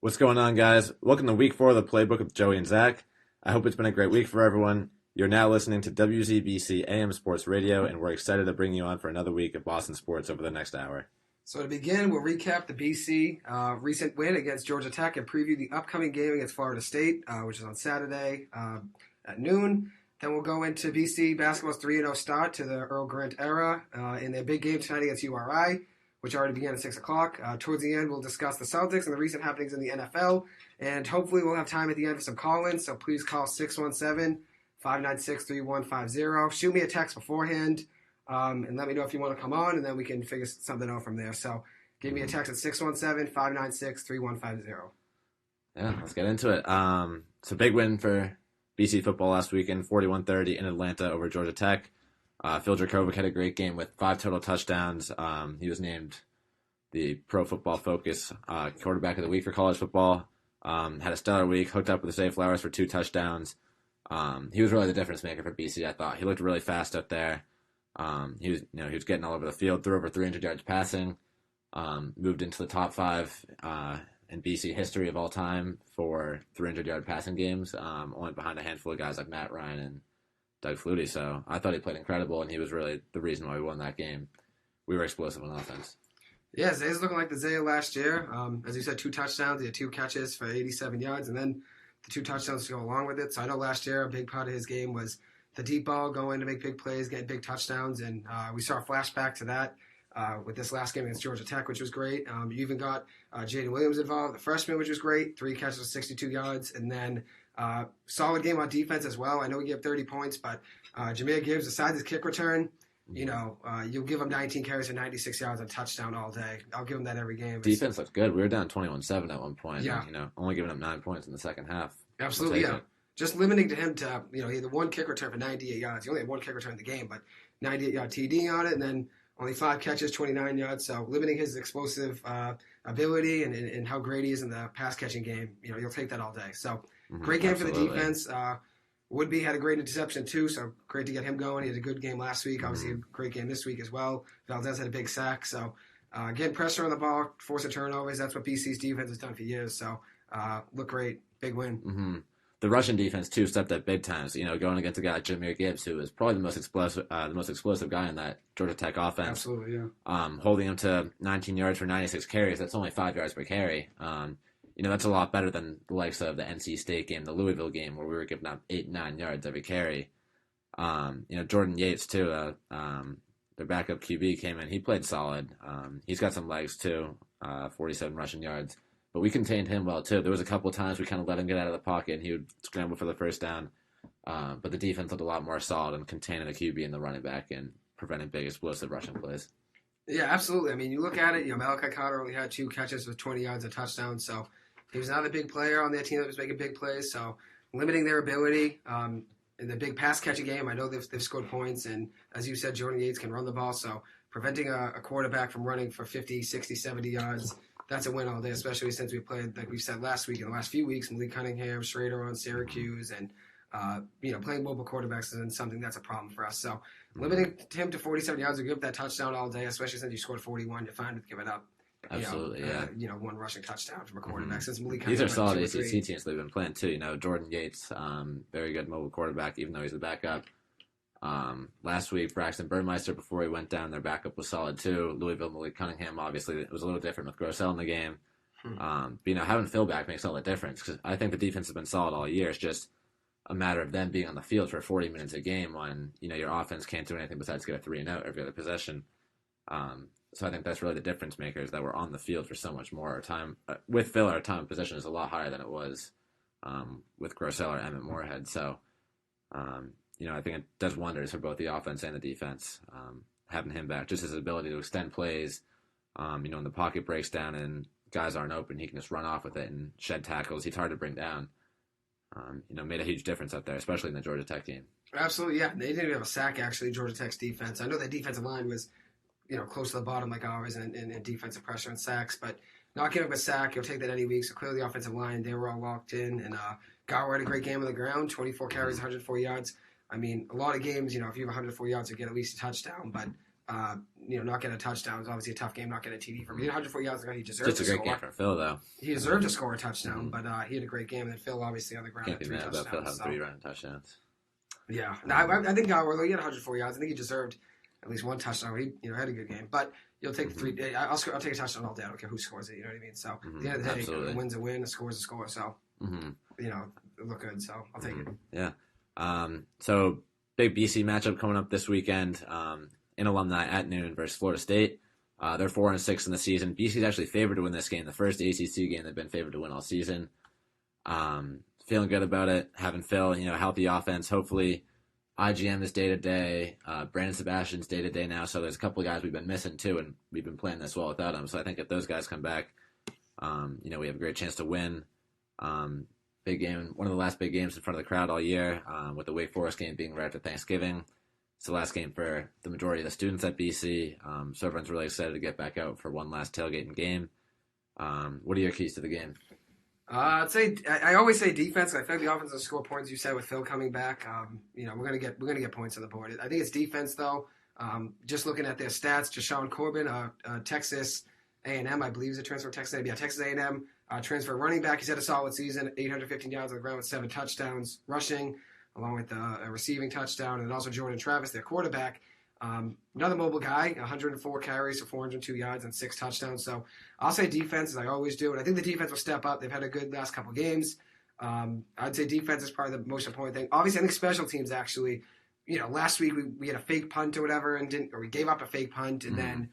What's going on, guys? Welcome to week 4 of the Playbook with Joey and Zach. I hope it's been a great week for everyone. You're now listening to WZBC AM Sports Radio, and we're excited to bring you on for another week of Boston sports over the next hour. So to begin, we'll recap the BC recent win against Georgia Tech and preview the upcoming game against Florida State, which is on Saturday at noon. Then we'll go into BC basketball's 3-0 start to the Earl Grant era in their big game tonight against URI, which already began at 6 o'clock. Towards the end, we'll discuss the Celtics and the recent happenings in the NFL, and hopefully we'll have time at the end for some call-ins, so please call 617-596-3150. Shoot me a text beforehand. And let me know if you want to come on, and then we can figure something out from there. So give me a text at 617-596-3150. Yeah, let's get into it. It's a big win for BC football last weekend, 41-30 in Atlanta over Georgia Tech. Phil Dracovic had a great game with 5 total touchdowns. He was named the Pro Football Focus quarterback of the week for college football. Had a stellar week, hooked up with the Zay Flowers for 2 touchdowns. He was really the difference maker for BC, I thought. He looked really fast out there. He was getting all over the field, threw over 300 yards passing, moved into the top 5 in BC history of all time for 300-yard passing games, only behind a handful of guys like Matt Ryan and Doug Flutie. So I thought he played incredible, and he was really the reason why we won that game. We were explosive on offense. Yeah, Zay's looking like the Zay of last year. As you said, 2 touchdowns. He had 2 catches for 87 yards, and then the 2 touchdowns to go along with it. So I know last year a big part of his game was the deep ball, going to make big plays, getting big touchdowns, and we saw a flashback to that with this last game against Georgia Tech, which was great. You even got Jaden Williams involved, the freshman, which was great, 3 catches for 62 yards, and then solid game on defense as well. I know he gave 30 points, but Jahmyr Gibbs, besides his kick return, you'll give him 19 carries for 96 yards and touchdown all day. I'll give him that every game. Defense looked good. We were down 21-7 at one point. Yeah. And, only giving up 9 points in the second half. Absolutely, yeah. Just limiting to him to, he had the 1 kick return for 98 yards. He only had 1 kick return in the game, but 98-yard TD on it, and then only 5 catches, 29 yards. So limiting his explosive ability and how great he is in the pass-catching game, you'll take that all day. So great game for the defense. Woodby had a great interception, too, so great to get him going. He had a good game last week. Obviously, a great game this week as well. Valdez had a big sack. So getting pressure on the ball, forcing turnovers, that's what BC's defense has done for years. So look great. Big win. Mm-hmm. The Russian defense too stepped up big times. Going against a guy like Jahmyr Gibbs, who is probably the most explosive guy in that Georgia Tech offense. Absolutely, yeah. Holding him to 19 yards for 96 carries. That's only 5 yards per carry. That's a lot better than the likes of the NC State game, the Louisville game, where we were giving up 8-9 yards every carry. Jordan Yates too. Their backup QB came in. He played solid. He's got some legs too. 47 rushing yards. But we contained him well, too. There was a couple of times we kind of let him get out of the pocket, and he would scramble for the first down. But the defense looked a lot more solid in containing the QB and the running back and preventing big, explosive rushing plays. Yeah, absolutely. I mean, you look at it, Malachi Carter only had 2 catches with 20 yards and touchdown, so he was not a big player on their team that was making big plays, so limiting their ability in the big pass-catching game. I know they've scored points, and as you said, Jordan Yates can run the ball, so preventing a quarterback from running for 50, 60, 70 yards, that's a win all day, especially since we played, like we said last week, in the last few weeks, Malik Cunningham, Schrader on Syracuse, and, playing mobile quarterbacks isn't something that's a problem for us. So limiting him to 47 yards will give up that touchdown all day, especially since you scored 41. You're fine with giving up, Absolutely, yeah. 1 rushing touchdown from a quarterback. Since Malik These are solid ACC teams they've been playing, too. Jordan Yates, very good mobile quarterback, even though he's the backup. Last week, Braxton Burmeister, before he went down, their backup was solid too. Louisville, Malik Cunningham, obviously, it was a little different with Grossell in the game. But, having Phil back makes all the difference because I think the defense has been solid all year. It's just a matter of them being on the field for 40 minutes a game when, your offense can't do anything besides get a 3-and-out every other possession. So I think that's really the difference maker is that we're on the field for so much more. Our time with Phil, our time of possession is a lot higher than it was with Grossell or Emmett Moorhead. So, I think it does wonders for both the offense and the defense, having him back. Just his ability to extend plays, when the pocket breaks down and guys aren't open, he can just run off with it and shed tackles. He's hard to bring down. Made a huge difference out there, especially in the Georgia Tech game. Absolutely, yeah. They didn't even have a sack, actually, Georgia Tech's defense. I know their defensive line was, close to the bottom like ours in defensive pressure and sacks, but not giving up a sack, you'll take that any week. So clearly the offensive line, they were all locked in. And Gower had a great game on the ground, 24 carries, 104 yards. I mean, a lot of games, if you have 104 yards, you get at least a touchdown. But not get a touchdown. It was obviously a tough game, not getting a TD from him. He had 104 yards. He deserved Just a great game for Phil, though. He deserved to score a touchdown, but he had a great game. And then Phil, obviously, on the ground Can't had be 3 mad touchdowns. about Phil having 3 running touchdowns. Yeah. No, I think although he had 104 yards, I think he deserved at least 1 touchdown. He had a good game. But you'll take 3. I'll take a touchdown all day. I don't care who scores it. You know what I mean? So at the end of the day, a win's a win, a score's a score. So, it looked good. So I'll take it. Yeah. So big BC matchup coming up this weekend in Alumni at noon versus Florida State. They're 4-6 in the season. BC's actually favored to win this game. The first ACC game they've been favored to win all season. Feeling good about it. Having Phil, healthy offense. Hopefully, IGM is day to day. Brandon Sebastian's day to day now. So there's a couple of guys we've been missing too, and we've been playing this well without them. So I think if those guys come back, we have a great chance to win. Big game, one of the last big games in front of the crowd all year. With the Wake Forest game being right after Thanksgiving. It's the last game for the majority of the students at BC. So everyone's really excited to get back out for one last tailgating game. What are your keys to the game? I'd say I always say defense. I feel like the offense will score points. You said with Phil coming back, we're gonna get points on the board. I think it's defense though. Just looking at their stats, Jashawn Corbin, Texas A&M, I believe is a transfer from Texas A&M. Yeah, Texas A&M transfer running back. He's had a solid season, 815 yards on the ground with 7 touchdowns rushing, along with a receiving touchdown, and also Jordan Travis, their quarterback. Another mobile guy, 104 carries for 402 yards and 6 touchdowns. So I'll say defense, as I always do. And I think the defense will step up. They've had a good last couple games. I'd say defense is probably the most important thing. Obviously, I think special teams actually, last week we had a fake punt or whatever, we gave up a fake punt, and then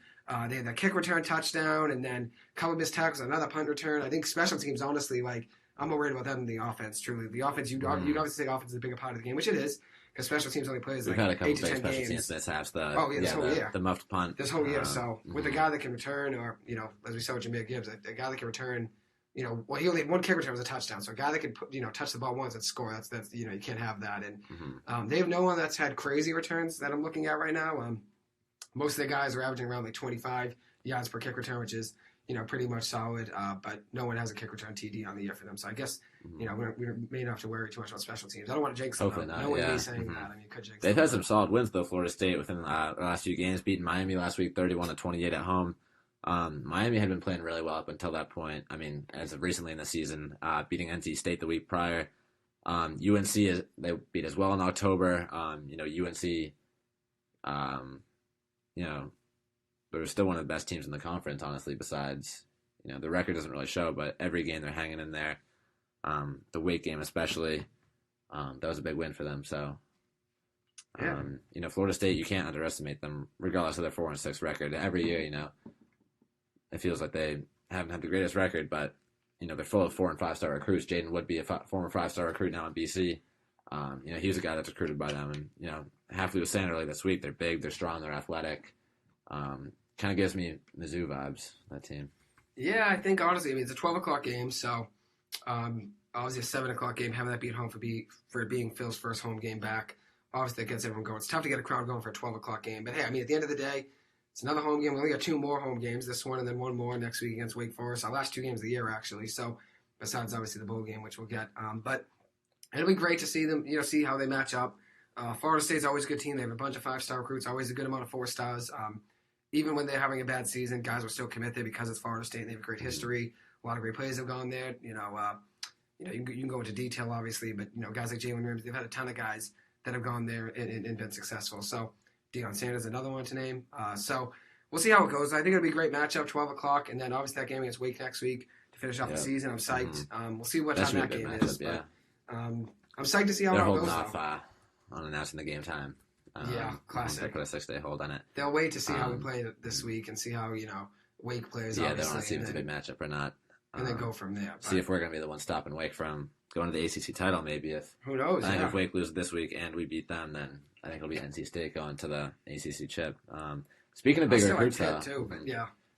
they had the kick return touchdown, and then a couple missed tackles, another punt return. I think special teams, honestly, I'm more worried about them than the offense, truly. The offense, you'd obviously say offense is a bigger part of the game, which it is. Because special teams only plays We've had a couple 8 to 10 special games. teams mishaps. This whole year. The muffed punt. This whole year. So with a guy that can return, or as we saw with Jameer Gibbs, a guy that can return, he only had 1 kick return was a touchdown. So a guy that can touch the ball once and score, that's you can't have that. And they have no one that's had crazy returns that I'm looking at right now. Most of the guys are averaging around 25 yards per kick return, which is pretty much solid. But no one has a kick return TD on the year for them. So I guess. We may not have to worry too much about special teams. I don't want to jinx them. Hopefully not. No one be saying that. I mean, you could jinx They've had some solid wins though. Florida State within the last few games, beating Miami last week, 31-28 at home. Miami had been playing really well up until that point. I mean, as of recently in the season, beating NC State the week prior. UNC they beat as well in October. UNC, they're still one of the best teams in the conference. Honestly, besides the record doesn't really show, but every game they're hanging in there. The Wake game especially, that was a big win for them. So, Florida State, you can't underestimate them, regardless of their 4-6 record. Every year, it feels like they haven't had the greatest record, but they're full of 4- and 5-star recruits. Jaden would be a former 5-star recruit now in BC. He was a guy that's recruited by them, and Halfley was saying earlier this week, they're big, they're strong, they're athletic. Kind of gives me Mizzou vibes, that team. Yeah, I think honestly, it's a 12:00 game, so. Obviously a 7:00 game, having that be at home for it being Phil's first home game back. Obviously that gets everyone going. It's tough to get a crowd going for a 12:00 game. But hey, at the end of the day, it's another home game. We only got 2 more home games, this one and then 1 more next week against Wake Forest. Our last 2 games of the year, actually. So besides obviously the bowl game, which we'll get. But it'll be great to see them, see how they match up. Florida State's always a good team. They have a bunch of 5-star recruits, always a good amount of 4-stars. Even when they're having a bad season, guys will still commit there because it's Florida State and they have a great history. A lot of great players have gone there. You can go into detail, obviously, but, guys like Jalen Williams, they've had a ton of guys that have gone there and been successful. So, Deion Sanders, another one to name. So, we'll see how it goes. I think it'll be a great matchup, 12 o'clock, and then obviously that game against Wake next week to finish off the season. I'm psyched. We'll see what time that game is. But, I'm psyched to see how it goes. They're holding off on announcing the game time. Classic. They put a 6-day hold on it. They'll wait to see how we play this week and see how, Wake plays, they don't want to see if it's a big matchup or not. And then go from there. See if we're going to be the one stopping Wake from going to the ACC title, maybe. Who knows? I think if Wake loses this week and we beat them, then I think it'll be NC State going to the ACC chip. Speaking of big recruits,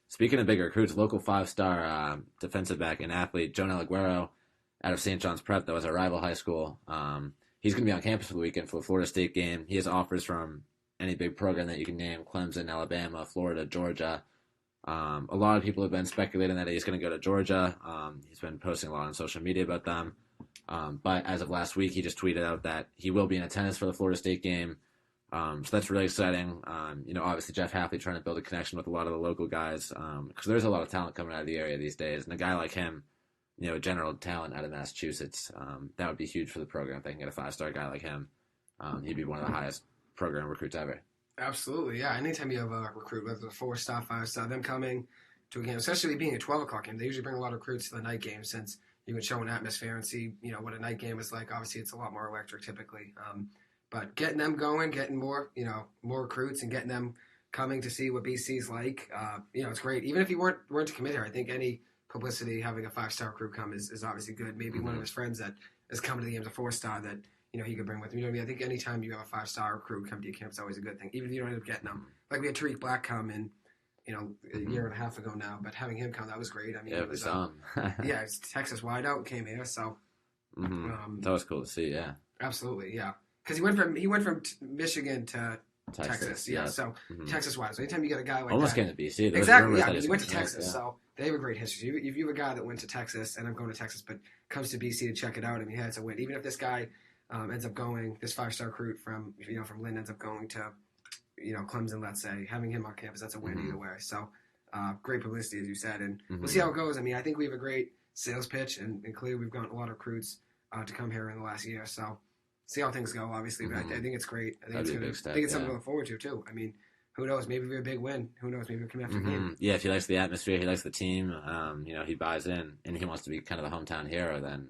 Speaking of big recruits, local 5-star defensive back and athlete Jonel Aguero out of St. John's Prep, that was our rival high school. He's going to be on campus for the weekend for the Florida State game. He has offers from any big program that you can name: Clemson, Alabama, Florida, Georgia. A lot of people have been speculating that he's going to go to Georgia. He's been posting a lot on social media about them. But as of last week, he just tweeted out that he will be in attendance for the Florida State game. So that's really exciting. Obviously Jeff Halfley trying to build a connection with a lot of the local guys because there's a lot of talent coming out of the area these days, and a guy like him, general talent out of Massachusetts, that would be huge for the program if they can get a 5-star guy like him. He'd be one of the highest program recruits ever. Absolutely, yeah. Anytime you have a recruit, whether it's a 4-star, 5-star, them coming to a game, especially being a 12 o'clock game, they usually bring a lot of recruits to the night game since you can show an atmosphere and see, what a night game is like. Obviously, it's a lot more electric typically. But getting them going, getting more recruits and getting them coming to see what BC's like, it's great. Even if you weren't to commit here, I think any publicity having a 5-star recruit come is obviously good. Maybe one of his friends that is coming to the game as a 4-star that he could bring with him. You know what I mean? I think anytime you have a 5-star recruit come to your camp, it's always a good thing. Even if you don't end up getting them. Like we had Tariq Black come in, a year and a half ago now, but having him come, that was great. I mean, it was yeah, it's Texas wideout came here, so that was cool to see. Yeah, absolutely, yeah. Because he went from Michigan to Texas, yeah. So Texas wideout. So anytime you get a guy like almost that, came to BC. Exactly, yeah. He went to Texas, so they have a great history. If you have a guy that went to Texas, and I'm going to Texas, but comes to BC to check it out, I mean, it's a win. Even if this guy ends up going, this 5-star recruit from Lynn ends up going to Clemson, let's say, having him on campus, that's a win either way. So great publicity, as you said, and we'll see how it goes. I mean, I think we have a great sales pitch, and clearly we've gotten a lot of recruits to come here in the last year. So see how things go, obviously. But I think it's great. I think it's something to look forward to too. I mean, who knows? Maybe we have a big win. Who knows? Maybe we'll come after a game. Yeah, if he likes the atmosphere, he likes the team. He buys in, and he wants to be kind of the hometown hero. Then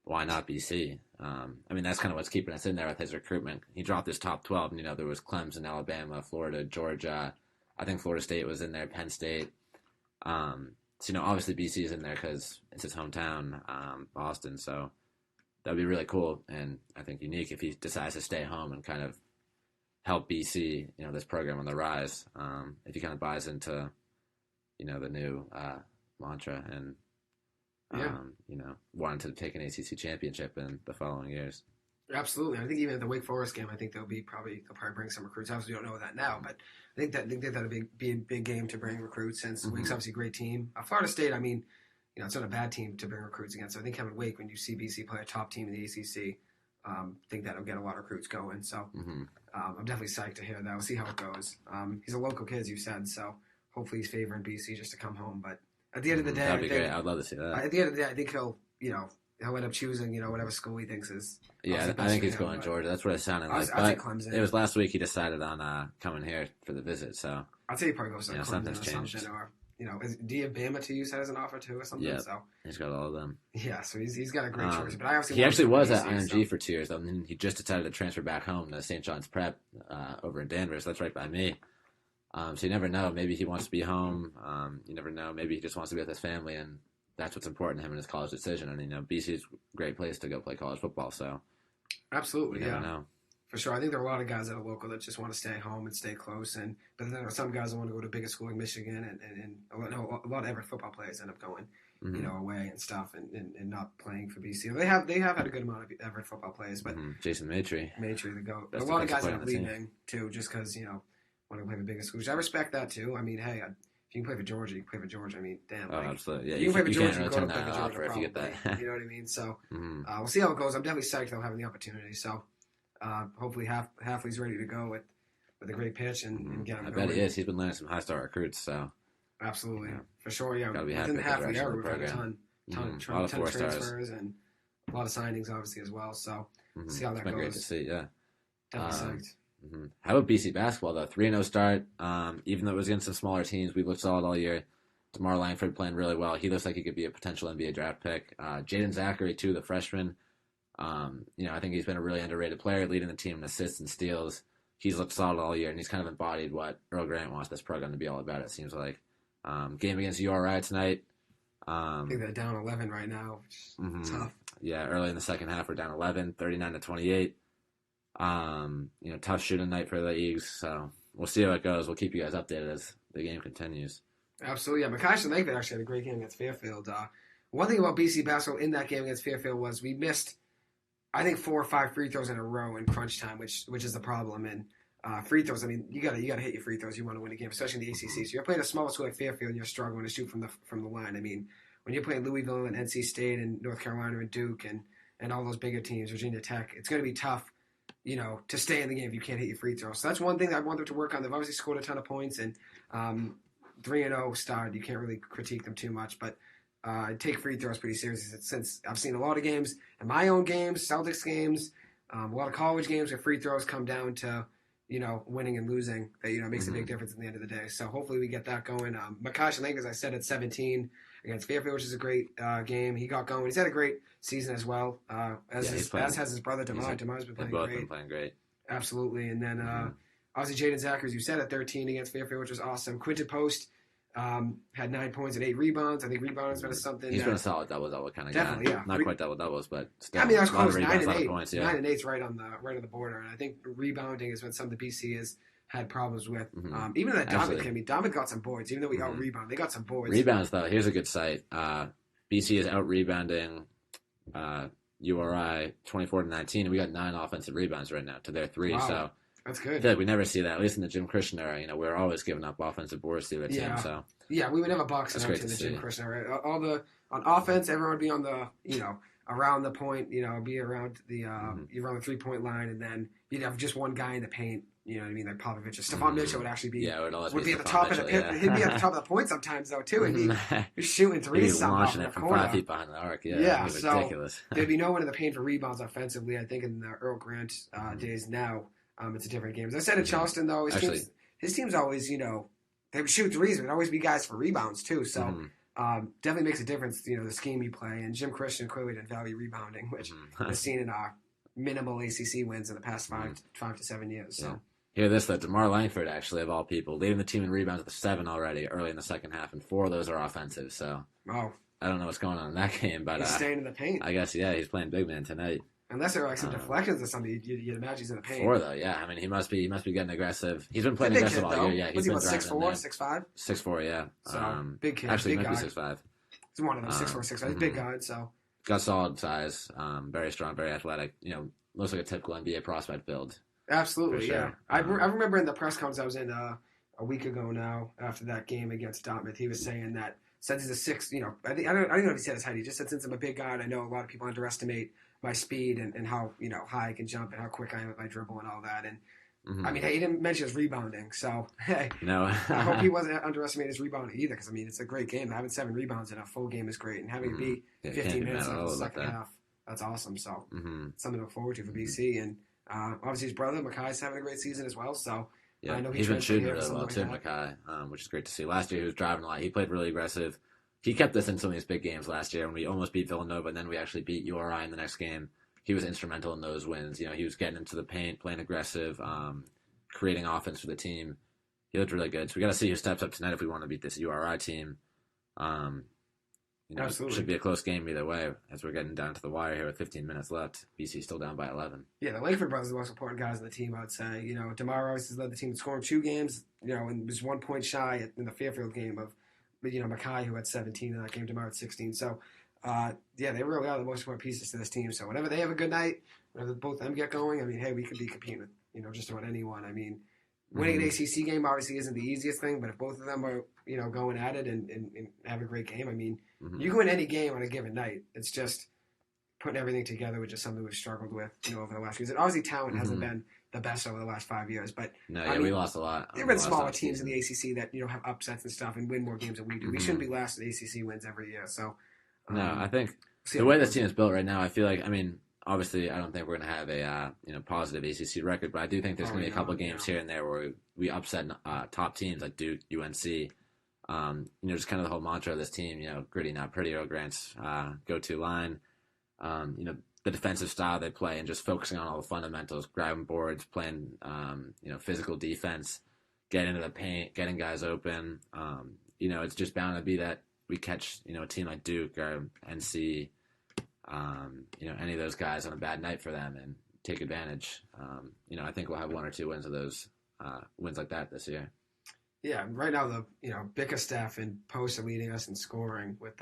why not BC? I mean, that's kind of what's keeping us in there with his recruitment. He dropped his top 12, and, there was Clemson, Alabama, Florida, Georgia. I think Florida State was in there, Penn State. So, obviously BC is in there because it's his hometown, Boston. So that would be really cool and I think unique if he decides to stay home and kind of help BC, this program on the rise. If he kind of buys into, the new mantra and wanting to take an ACC championship in the following years. Absolutely. I think even at the Wake Forest game, I think they'll probably bring some recruits. Obviously, we don't know that now, but I think that'll be a big game to bring recruits since Wake's obviously a great team. Florida State, I mean, it's not a bad team to bring recruits against. So I think having Wake, when you see BC play a top team in the ACC, I think that'll get a lot of recruits going. So I'm definitely psyched to hear that. We'll see how it goes. He's a local kid, as you said, so hopefully he's favoring BC just to come home. But at the end of the day, that'd be great. I'd love to see that. At the end of the day, I think he'll end up choosing, whatever school he thinks is. Yeah, I think he's going Georgia. That's what it sounded like. I'll take Clemson. It was last week he decided on coming here for the visit. So I'll say he probably goes to Clemson something's or changed. something, or do you have Bama to use that as an offer too or something? Yeah, so he's got all of them. Yeah, so he's got a great choice. But I obviously he actually was at IMG for 2 years, though, and then he just decided to transfer back home to St. John's Prep over in Danvers. That's right by me. So you never know. Maybe he wants to be home. You never know. Maybe he just wants to be with his family, and that's what's important to him in his college decision. And BC is a great place to go play college football. So absolutely, you never know. For sure. I think there are a lot of guys that are local that just want to stay home and stay close. But then there are some guys that want to go to a bigger school like Michigan, and a lot of Everett football players end up going, away and stuff and not playing for BC. They have had a good amount of Everett football players, but Jason Maitre, the GOAT. A lot of guys end up leaving too, just because want to play for bigger schools. I respect that too. I mean, hey, if you can play for Georgia, you can play for Georgia. I mean, damn. Oh, absolutely. Yeah, you can play for Georgia, you you can't go to play for Georgia, if you get that. You know what I mean? So we'll see how it goes. I'm definitely psyched they'll have the opportunity. So hopefully Halfley's ready to go with a great pitch and get him going. I bet he is. He's been landing some high-star recruits, so. Absolutely. For sure, yeah. Gotta be happy within the with the Halfley era, direction of the we've had a program. ton A lot of of 4-stars. transfers and a lot of signings, obviously, as well. So see how that It's been goes. great to see, yeah. Definitely psyched. How about BC basketball, though? 3-0 start. Even though it was against some smaller teams, we looked solid all year. DeMar Langford playing really well. He looks like he could be a potential NBA draft pick. Jaden Zachary, too, the freshman. I think he's been a really underrated player, leading the team in assists and steals. He's looked solid all year, and he's kind of embodied what Earl Grant wants this program to be all about, it seems like. Game against URI tonight. I think they're down 11 right now. Tough. Yeah, early in the second half, we're down 11, 39-28. Tough shooting night for the Eagles, so we'll see how it goes. We'll keep you guys updated as the game continues. Absolutely, yeah. Makashi Langford actually had a great game against Fairfield. One thing about BC basketball in that game against Fairfield was we missed, I think, 4 or 5 free throws in a row in crunch time, which is the problem. And free throws, I mean, you gotta hit your free throws. You want to win a game, especially in the ACC. So you're playing a smaller school like Fairfield, and you're struggling to shoot from the line. I mean, when you're playing Louisville and NC State and North Carolina and Duke and all those bigger teams, Virginia Tech, it's going to be tough to stay in the game if you can't hit your free throws. So that's one thing that I want them to work on. They've obviously scored a ton of points, and 3-0 start. You can't really critique them too much, but I take free throws pretty seriously since I've seen a lot of games, and my own games, Celtics games, a lot of college games where free throws come down to winning and losing. That makes a big difference at the end of the day. So hopefully we get that going. Makash, I think, as I said, at 17 against Fairfield, which is a great game. He got going. He's had a great season as well. As has his brother Demar. Demar's been playing both great. Been playing great. Absolutely. And then obviously Jaden Zachary, as you said, at 13 against Fairfield, which was awesome. Quinton Post had 9 points and 8 rebounds. I think rebounds been something. He's been a solid double kind of definitely, guy. Yeah. Not quite doubles, but still. I mean, that's a lot close. of 9 rebounds, and 8. Points, yeah. 9 and 8's right on the border, and I think rebounding has been something BC has had problems with. Even that Dominic, Dominic got some boards, even though we out rebound, they got some boards. Rebounds though, here's a good site. BC is out rebounding URI 24-19, and we got 9 offensive rebounds right now to their 3. Wow. So that's good. I feel like we never see that, at least in the Jim Christian era. We're always giving up offensive boards to the team. So yeah, we would have a box in the Jim Christian era. On offense, everyone would be on the around the point, be around the around the 3-point line, and then you'd have just one guy in the paint. You know what I mean? Like Popovich. Stephon Mitchell would actually be would be at the top of the pit. Yeah. He'd be at the top of the point sometimes though too, and he's shooting threes launching it from 5 feet behind the arc. Yeah, so ridiculous. There'd be no one in the paint for rebounds offensively. I think in the Earl Grant days now, it's a different game. As I said in Charleston though, his team's always they would shoot threes, but it'd always be guys for rebounds too. So. Definitely makes a difference, the scheme you play. And Jim Christian clearly didn't value rebounding, which is seen in our minimal ACC wins in the past 5 to 7 years. So. Yeah. Hear this, though. DeMar Langford, actually, of all people, leading the team in rebounds with 7 already early in the second half, and 4 of those are offensive. So I don't know what's going on in that game, but he's staying in the paint. I guess, he's playing big man tonight. Unless there are some deflections or something, you'd imagine he's in the paint. 4 though, yeah. I mean, he must be getting aggressive. He's been playing aggressive all year. Yeah, he's been 6'4", 6'5"? 6'4", yeah. So big kid, actually, big he might guy. be 6'5". He's one of them, 6'4", 6'5". He's a big guy, so got solid size, very strong, very athletic. Looks like a typical NBA prospect build. Absolutely, sure. Yeah. I remember in the press conference I was in a week ago now after that game against Dartmouth, he was saying that since he's a 6, I don't know if he said his height. He just said since I'm a big guy, and I know a lot of people underestimate my speed and how high I can jump and how quick I am with my dribble and all that. And I mean, he didn't mention his rebounding, so hey, no. I hope he wasn't underestimating his rebounding either, because I mean, it's a great game. Having 7 rebounds in a full game is great, and having it be 15 minutes in the second half, that's awesome. So something to look forward to for BC, and obviously his brother Makai's having a great season as well. So yeah, I know he's been shooting really well too, Makai, which is great to see. Last year he was driving a lot. He played really aggressive. He kept us in some of these big games last year, and we almost beat Villanova, and then we actually beat URI in the next game. He was instrumental in those wins. He was getting into the paint, playing aggressive, creating offense for the team. He looked really good. So we got to see who steps up tonight if we want to beat this URI team. It should be a close game either way as we're getting down to the wire here with 15 minutes left. BC still down by 11. Yeah, the Langford brothers are the most important guys on the team, I'd say. DeMar has led the team in scoring 2 games, and was 1 point shy in the Fairfield game of, Makai, who had 17 in that game, DeMar had 16. So, they really are the most important pieces to this team. So whenever they have a good night, whenever both of them get going, I mean, hey, we could be competing with, just about anyone. I mean, winning an ACC game obviously isn't the easiest thing, but if both of them are, going at it and have a great game, I mean, you can win any game on a given night. It's just putting everything together, which is something we've struggled with, over the last few years. And obviously talent hasn't been the best over the last 5 years, but we lost a lot. There have been smaller teams in the ACC that, have upsets and stuff and win more games than we do. We shouldn't be last in ACC wins every year. So, no, I think the way this team is built right now, I feel like, obviously, I don't think we're going to have a positive ACC record, but I do think there's going to be a couple games here and there where we upset top teams like Duke, UNC. Just kind of the whole mantra of this team. Gritty, not pretty. Earl Grant's go-to line. The defensive style they play, and just focusing on all the fundamentals, grabbing boards, playing physical defense, getting into the paint, getting guys open. It's just bound to be that we catch a team like Duke or NC. Any of those guys on a bad night for them and take advantage. I think we'll have 1 or 2 wins of those wins like that this year. Yeah, right now the Bickerstaff and Post are leading us in scoring with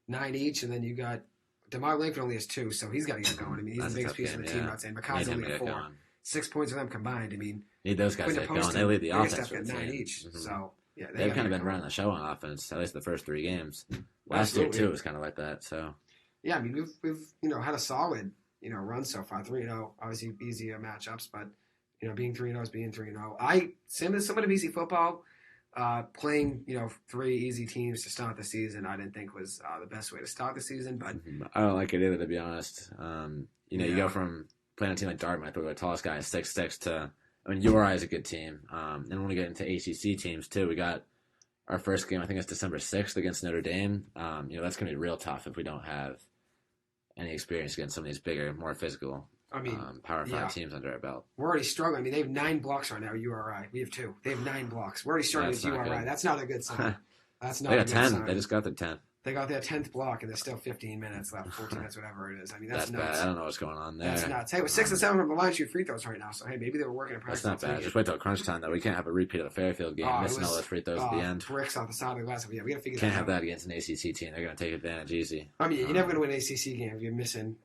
9 each, and then you got DeMar Langford only has 2, so he's got to get going. I mean, he's the biggest piece of the team. I'd say Makai's only at 4. 6 points of them combined. I mean, need those guys to get going. They lead the offense with 9 each. So yeah, they've kind of been running the show on offense at least the first 3 games. Last year too, it was kind of like that. So. Yeah, I mean we've had a solid run so far. 3-0, obviously easier matchups, but being 3-0 is being 3-0. Similar to BC football, playing 3 easy teams to start the season, I didn't think was the best way to start the season. But I don't like it either, to be honest. You go from playing a team like Dartmouth, where the tallest guy is 6'6", to URI is a good team. And when we get into ACC teams too, we got our first game. I think it's December 6th against Notre Dame. That's going to be real tough if we don't have any experience against some of these bigger, more physical. Power 5 teams under our belt. We're already struggling. They have 9 blocks right now, URI. We have 2. They have 9 blocks. We're already struggling with URI. Good. That's not a good sign. That's not they a got good 10. sign. They just got their 10th. They got their 10th block, and there's still 15 minutes left, 14 minutes, whatever it is. That's nuts. Bad. I don't know what's going on there. That's nuts. Hey, we're 6 and 7 from the line shoot free throws right now, so hey, maybe they were working in practice. That's not bad. Just wait till crunch time, though. We can't have a repeat of the Fairfield game, missing all those free throws at the end. Bricks on the side of the glass. Yeah, we got to figure can't that out. Have that against an ACC team. They're going to take advantage easy. You're never going to win an ACC game if you're missing,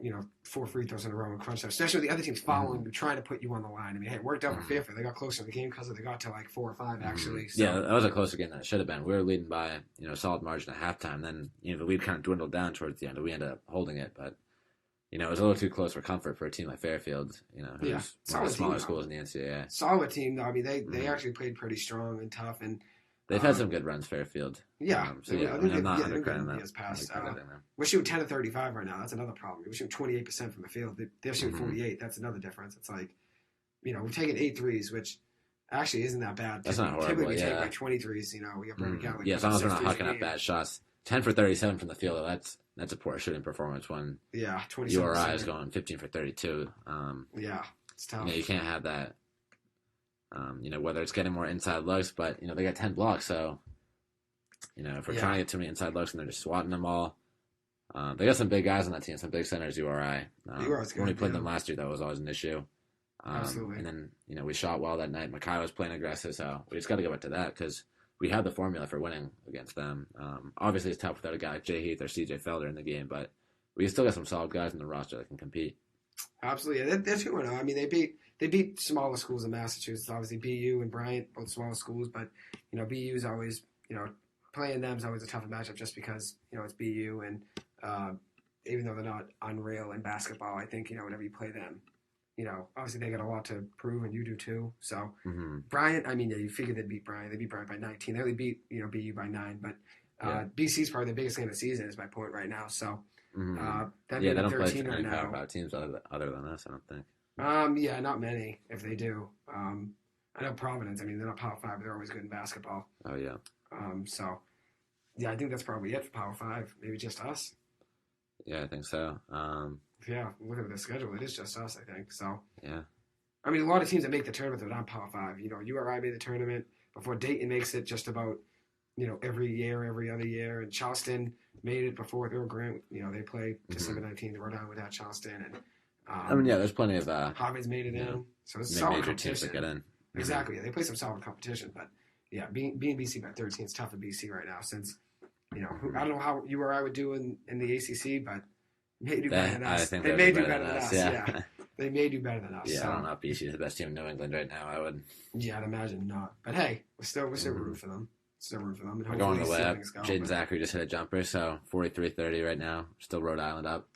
4 free throws in a row in crunch time, especially with the other teams following you, trying to put you on the line. Hey, it worked out for Fairfield. They got closer in the game because they got to like 4 or 5, actually. So. Yeah, that was a closer game than it should have been. We were leading by, a solid margin at halftime. Then, the lead kind of dwindled down towards the end. We ended up holding it, but it was a little too close for comfort for a team like Fairfield. Who's one of the smaller schools in the NCAA. Solid team, though. They actually played pretty strong and tough, and they've had some good runs. Fairfield. Yeah. I'm not undercutting them. We're shooting 10 to 35 right now. That's another problem. We're shooting 28% from the field. They're shooting 48. That's another difference. It's like, we're taking 8 threes, which actually isn't that bad. That's not horrible. Typically, we take like 20 threes. We got Brandon Gallagher. Yeah, as long as we're not hucking up bad shots. 10 for 37 from the field. That's a poor shooting performance when URI is going 15 for 32. It's tough. You can't have that. Whether it's getting more inside looks, but they got 10 blocks, so if we're trying to get too many inside looks and they're just swatting them all. They got some big guys on that team, some big centers. URI. When we played them last year, that was always an issue. Absolutely. And then we shot well that night. Mackay was playing aggressive, so we just got to go back to that because we had the formula for winning against them. Obviously, it's tough without a guy like Jay Heath or CJ Felder in the game, but we still got some solid guys in the roster that can compete. Absolutely, yeah, they're 2-0. They beat smaller schools in Massachusetts. Obviously, BU and Bryant, both smaller schools, but BU is always playing them is always a tougher matchup just because it's BU and even though they're not unreal in basketball, I think whenever you play them. Obviously they got a lot to prove, and you do too. So, Bryant, you figure they'd beat Bryant. They beat Bryant by 19. They only beat, BU by 9. But BC's probably the biggest game of the season is my point right now. So, they don't play any Power 5 teams other than us, I don't think. Not many, if they do. I know Providence, they're not Power 5, but they're always good in basketball. Oh, yeah. I think that's probably it for Power 5. Maybe just us. Yeah, I think so. Looking at the schedule, it is just us, I think. So, yeah. A lot of teams that make the tournament that are not Power 5. URI made the tournament before Dayton makes it just about, every other year. And Charleston made it before they were Grant. They play December 19th. Rhode Island without Charleston. And there's plenty of Harvard's made it in. So it's solid major competition. teams that get in. Exactly. They play some solid competition. But, being BC by 13 is tough for BC right now since, I don't know how URI would do in the ACC, but they may do better than us. They may do better than us. Yeah. They may do better than us. Yeah, I don't know if BC is the best team in New England right now. I would. Yeah, I'd imagine not. But hey, we're still rooting for them. And we're going the way up. Jaden Zachary just hit a jumper, so 43-30 right now. Still Rhode Island up.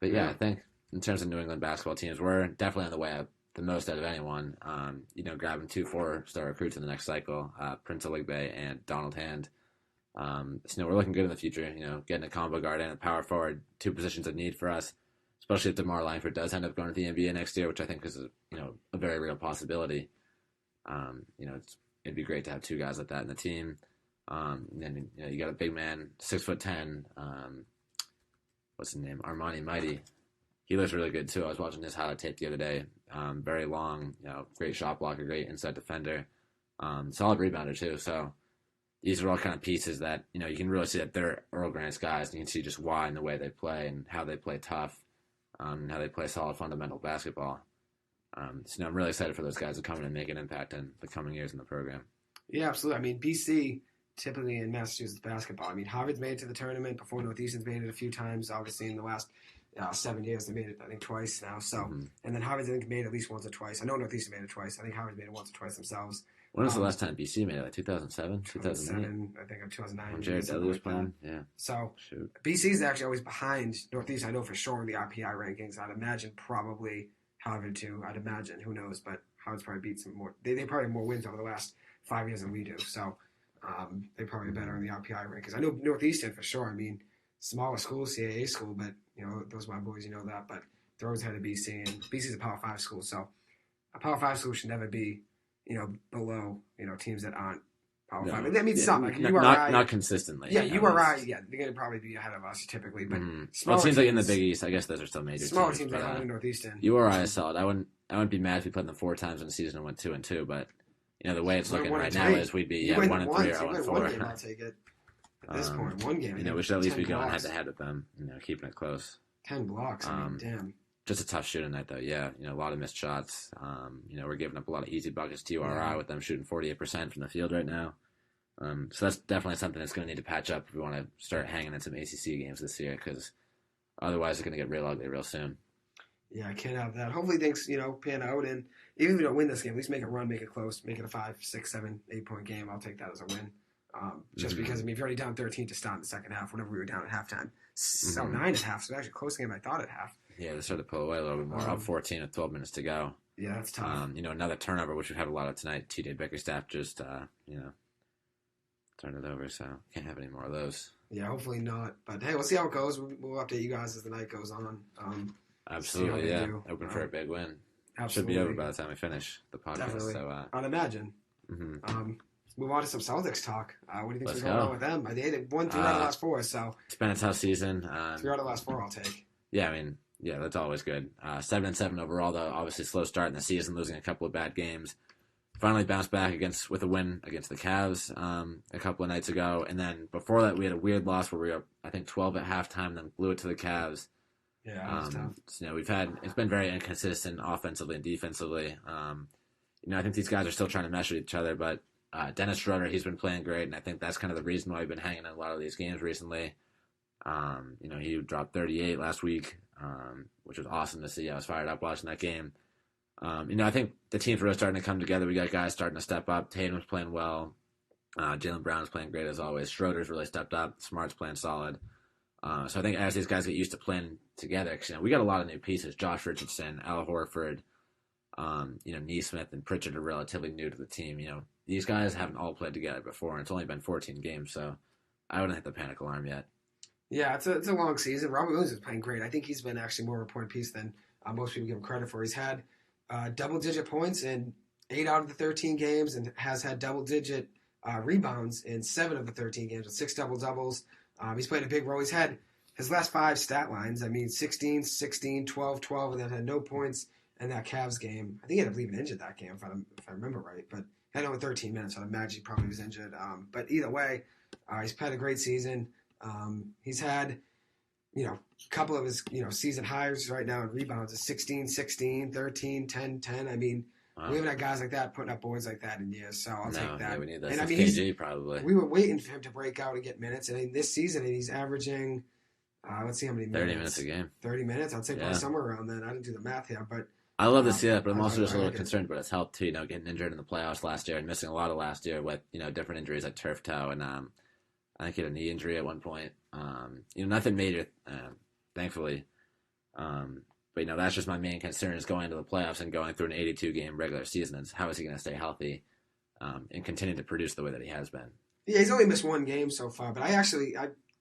But I think in terms of New England basketball teams, we're definitely on the way up. The most out of anyone. Grabbing 2 4-star recruits in the next cycle, Prince Oligbe and Donald Hand. We're looking good in the future. Getting a combo guard and a power forward, 2 positions of need for us, especially if DeMar Langford does end up going to the NBA next year, which I think is a very real possibility. It'd be great to have 2 guys like that in the team. And then you got a big man, 6'10". What's his name? Armani Mighty. He looks really good too. I was watching his highlight tape the other day. Very long, great shot blocker, great inside defender, solid rebounder too. So these are all kind of pieces that you can really see that they're Earl Grant's guys, and you can see just why in the way they play and how they play tough, and how they play solid fundamental basketball. So I'm really excited for those guys to come in and make an impact in the coming years in the program. Yeah, absolutely. BC typically in Massachusetts basketball. Harvard's made it to the tournament before. Northeastern's made it a few times. Obviously, in the last 7 years, they made it, I think, twice now. So, and then Harvard's, I think, made it at least once or twice. I know Northeastern made it twice. I think Harvard's made it once or twice themselves. When was the last time BC made it? Like 2007, 2008? 2007, I think, or 2009. When Jared Dudley was like playing? Yeah. So Shoot. BC's actually always behind Northeast, I know for sure, in the RPI rankings. I'd imagine probably Harvard too. I'd imagine. Who knows? But Harvard's probably beat some more. They probably have more wins over the last 5 years than we do. So they probably better in the RPI rankings. I know Northeastern for sure. I mean, smaller school, CAA school, but, those are my boys, that. But they're always ahead of BC, and BC's a Power 5 school. So a Power 5 school should never be, below, teams that aren't Power 5. And that means something. Like not consistently. Yeah, URI, they're going to probably be ahead of us typically. But well, it seems like in the Big East, I guess those are still major smaller teams. Smaller teams like Northeastern. URI is solid. I wouldn't be mad if we played them 4 times in the season and went 2-2, but the way it's looking right now is we'd be 1-3 or 0-4. One game, I'll take it. At this point, one game. We should at least be going head to head with them. Keeping it close. 10 blocks. Damn. Just a tough shooting night though. Yeah, a lot of missed shots. We're giving up a lot of easy buckets to URI with them shooting 48% from the field right now. So that's definitely something that's going to need to patch up if we want to start hanging in some ACC games this year, because otherwise it's going to get real ugly real soon. Yeah, I can't have that. Hopefully things, pan out, and even if we don't win this game, at least make it run, make it close, make it a 5, 6, 7, 8 point game. I'll take that as a win. Just because, if you're already down 13 to start in the second half, whenever we were down at halftime. So 9 at half, so actually a close game I thought at half. Yeah, they started to pull away a little bit more. Up 14 with 12 minutes to go. Yeah, that's tough. Another turnover, which we've had a lot of tonight. TJ Bickerstaff just, turned it over, so can't have any more of those. Yeah, hopefully not. But hey, we'll see how it goes. We'll update you guys as the night goes on. Absolutely, yeah. Hoping for a big win. Absolutely. Should be over by the time we finish the podcast. Definitely. So, I'd imagine. Move on to some Celtics talk. What do you think's going on with them? They won 3 out of the last 4, so it's been a tough season. 3 out of the last 4, I'll take. Yeah, that's always good. 7-7 overall, though. Obviously, slow start in the season, losing a couple of bad games. Finally bounced back with a win against the Cavs a couple of nights ago, and then before that, we had a weird loss where we were, I think, 12 at halftime, then blew it to the Cavs. Yeah, that's tough. So, it's been very inconsistent offensively and defensively. I think these guys are still trying to mesh with each other, but Dennis Schroeder, he's been playing great, and I think that's kind of the reason why we've been hanging in a lot of these games recently. He dropped 38 last week, which was awesome to see. I was fired up watching that game. I think the team's really starting to come together. We got guys starting to step up. Tatum's playing well. Jaylen Brown's playing great as always. Schroeder's really stepped up. Smart's playing solid. So I think as these guys get used to playing together, because we got a lot of new pieces. Josh Richardson, Al Horford, Neesmith and Pritchard are relatively new to the team. These guys haven't all played together before, and it's only been 14 games, so I wouldn't hit the panic alarm yet. Yeah, it's a long season. Robert Williams is playing great. I think he's been actually more of a point piece than most people give him credit for. He's had double-digit points in 8 out of the 13 games and has had double-digit rebounds in 7 of the 13 games with 6 double-doubles. He's played a big role. He's had his last 5 stat lines. 16, 16, 12, 12, and then had no points in that Cavs game. I think he ended up leaving injured that game, if I remember right. But he had only 13 minutes. I'd imagine he probably was injured. But either way, he's had a great season. He's had, a couple of his, season highs right now in rebounds is 16, 16, 13, 10, 10. Wow. We haven't had guys like that putting up boards like that in years, so I'll take that. Yeah, we need that. And KG probably. We were waiting for him to break out and get minutes, and this season he's averaging, let's see how many minutes. 30 minutes a game. 30 minutes? I'd say probably somewhere around then. I didn't do the math here, but I love to see that, but I'm also just a little concerned about his health too. Getting injured in the playoffs last year and missing a lot of last year with different injuries like turf toe, and I think he had a knee injury at one point. Nothing major, thankfully. But that's just my main concern is going into the playoffs and going through an 82 game regular season. Is how is he going to stay healthy and continue to produce the way that he has been? Yeah, he's only missed 1 game so far, but I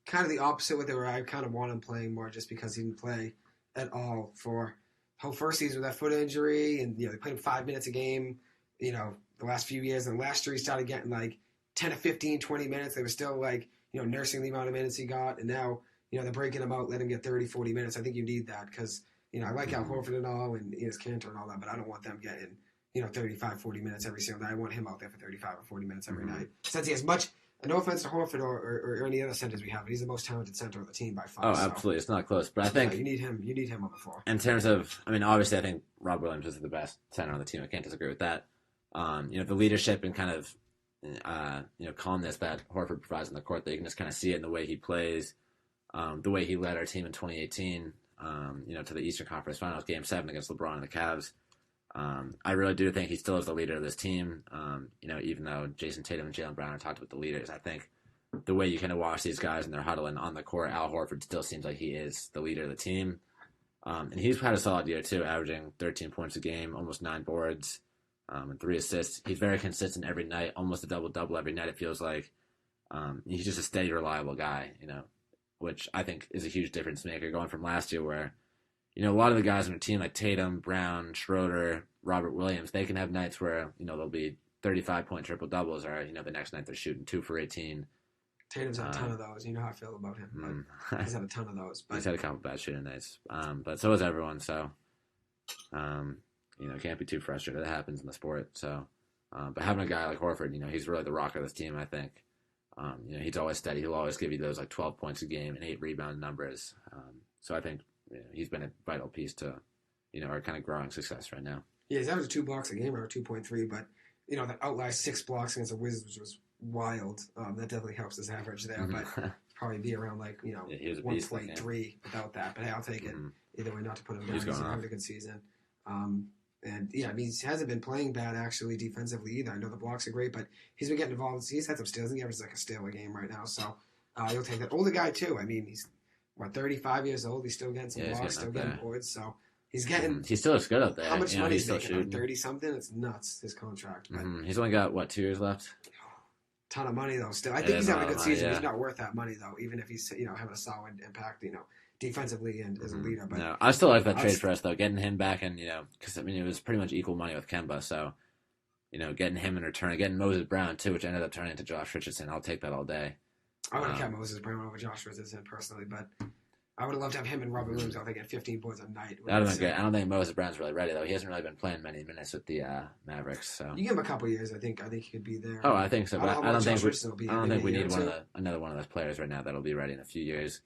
kind of the opposite with it, where I kind of want him playing more just because he didn't play at all for whole first season with that foot injury, and they played him 5 minutes a game, the last few years, and last year he started getting like 10 to 15, 20 minutes. They were still nursing the amount of minutes he got, and now they're breaking him out, let him get 30, 40 minutes. I think you need that because I like Al Horford and all, and Enes Kanter and all that, but I don't want them getting 35, 40 minutes every single night. I want him out there for 35 or 40 minutes every night. Since he has much. No offense to Horford or any other centers we have, but he's the most talented center of the team by far. Oh, absolutely. It's not close. But I think you need him. You need him on the floor. In terms of, obviously I think Rob Williams is the best center on the team. I can't disagree with that. The leadership and kind of, calmness that Horford provides on the court, that you can just kind of see it in the way he plays, the way he led our team in 2018, to the Eastern Conference Finals, Game 7 against LeBron and the Cavs. I really do think he still is the leader of this team. Even though Jason Tatum and Jaylen Brown are talked about the leaders, I think the way you kind of watch these guys and they're huddling on the court, Al Horford still seems like he is the leader of the team. And he's had a solid year too, averaging 13 points a game, almost 9 boards, and 3 assists. He's very consistent every night, almost a double-double every night, it feels like. He's just a steady, reliable guy, which I think is a huge difference maker going from last year where, a lot of the guys on the team like Tatum, Brown, Schroeder, Robert Williams, they can have nights where, they'll be 35-point triple-doubles or, the next night they're shooting 2 for 18. Tatum's had a ton of those. You know how I feel about him. But he's had a ton of those. But he's had a couple bad shooting nights. But so has everyone. So, can't be too frustrated. That happens in the sport. So, but having a guy like Horford, he's really the rock of this team, I think. He's always steady. He'll always give you those like 12 points a game and 8 rebound numbers. So I think he's been a vital piece to, our kind of growing success right now. Yeah, he's averaging 2 blocks a game or 2.3, but that outlies 6 blocks against the Wizards, which was wild. That definitely helps his average there, but probably be around 1.3 without that. But hey, I'll take it either way. Not to put him down. He's having a good season. He hasn't been playing bad actually defensively either. I know the blocks are great, but he's been getting involved. He's had some steals. He averages like a steal a game right now. So you'll take that. Older guy too. I mean, he's 35 years old. He's still getting some blocks, still getting boards. So he's getting. He still looks good up there. How much money he's making? Like 30 something. It's nuts. His contract. But he's only got 2 years left. Ton of money though. Still, I think he's having a good season. He's not worth that money though. Even if he's having a solid impact, defensively and as a leader. But no, I still like that trade for us though. Getting him back and because it was pretty much equal money with Kemba. So getting him in return, getting Moses Brown too, which ended up turning into Josh Richardson. I'll take that all day. I would have kept Moses Brown over Josh Richardson personally, but I would have loved to have him and Robert Williams. I think at 15 points a night. That would have been good. I don't think Moses Brown's really ready though. He hasn't really been playing many minutes with the Mavericks. So you give him a couple years. I think he could be there. Oh, I think so. But I don't think we need another one of those players right now that'll be ready in a few years.